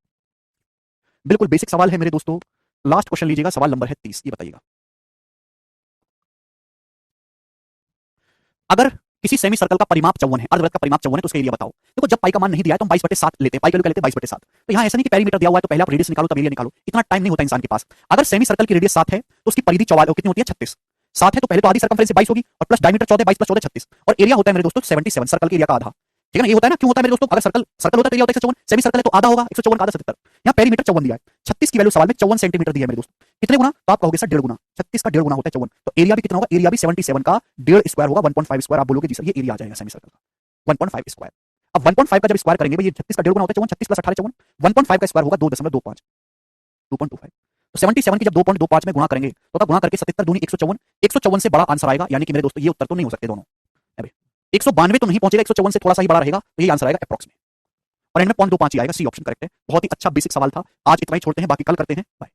बिल्कुल बेसिक सवाल है मेरे दोस्तों। लास्ट क्वेश्चन लीजिएगा, सवाल नंबर है 30, ये बताइएगा। अगर किसी सेमी सर्कल का परिमाप 54 है, अर्धवृत्त का परिमाप 54 है, तो उसका एरिया बताओ। देखो जब पाई का मान नहीं दिया है तो हम 22/7 लेते हैं, पाई का वैल्यू क्या लेते हैं 22/7। तो यहाँ ऐसा नहीं कि पेरीमीटर दिया हुआ है तो पहले आप रेडियस निकालो तब एरिया निकालो, इतना टाइम नहीं होता इंसान के पास। अगर सेमी सर्कल की रेडियस 7 है तो उसकी परिधि 44 कितनी होती है 36, 7 है तो पहले तो आधी सर्कमफ्रेंस 22 होगी और प्लस डायमीटर 14, 22 + 14 36, और एरिया होता है मेरे दोस्तों 77, सर्कल के एरिया का आधा। ठीक है ना, ये होता है ना, क्यों होता है मेरे दोस्तों, अगर सर्कल सर्कल होता है तो एरिया होता है 154, सेमी सर्कल है तो आधा होगा 154 का आधा 77, यहाँ पेरीमीटर 54 दिया है, 36 की वैल्यू सवाल में 54 सेंटीमीटर दिया है मेरे दोस्तों। कितने गुना, तो आप कहोगे सर 1.5 गुना, 36 का 1.5 गुना होता है 54, तो एरिया भी कितना होगा, एरिया भी 77 का 1.5 स्क्वायर होगा, 1.5 स्क्वायर। आप बोलोगे जी सर ये एरिया आ जाएगा सेमी सर्कल का 1.5 स्क्वायर। अब 1.5 का जब स्क्वायर करेंगे भाई, ये 36 का 1.5 गुना होता है 54, 36 + 18 54, 1.5 का स्क्वायर होगा 2.25, 2.25, तो 77 की जब 2.25 में गुणा करेंगे तो गुणा करके 77 दूनी 154, 154 से बड़ा आंसर आएगा, यानी कि मेरे दोस्तों ये उत्तर तो नहीं हो सकते दोनों। अबे 192 तो नहीं पहुंचेगा, 154 से थोड़ा सा ही बड़ा रहेगा, तो ये आंसर आएगा अप्रॉक्स में, और एंड में 0.25 ही आएगा, सी ऑप्शन करेक्ट है। बहुत ही अच्छा बेसिक सवाल था, आज इतना ही छोड़ते हैं, बाकी कल करते हैं, बाय।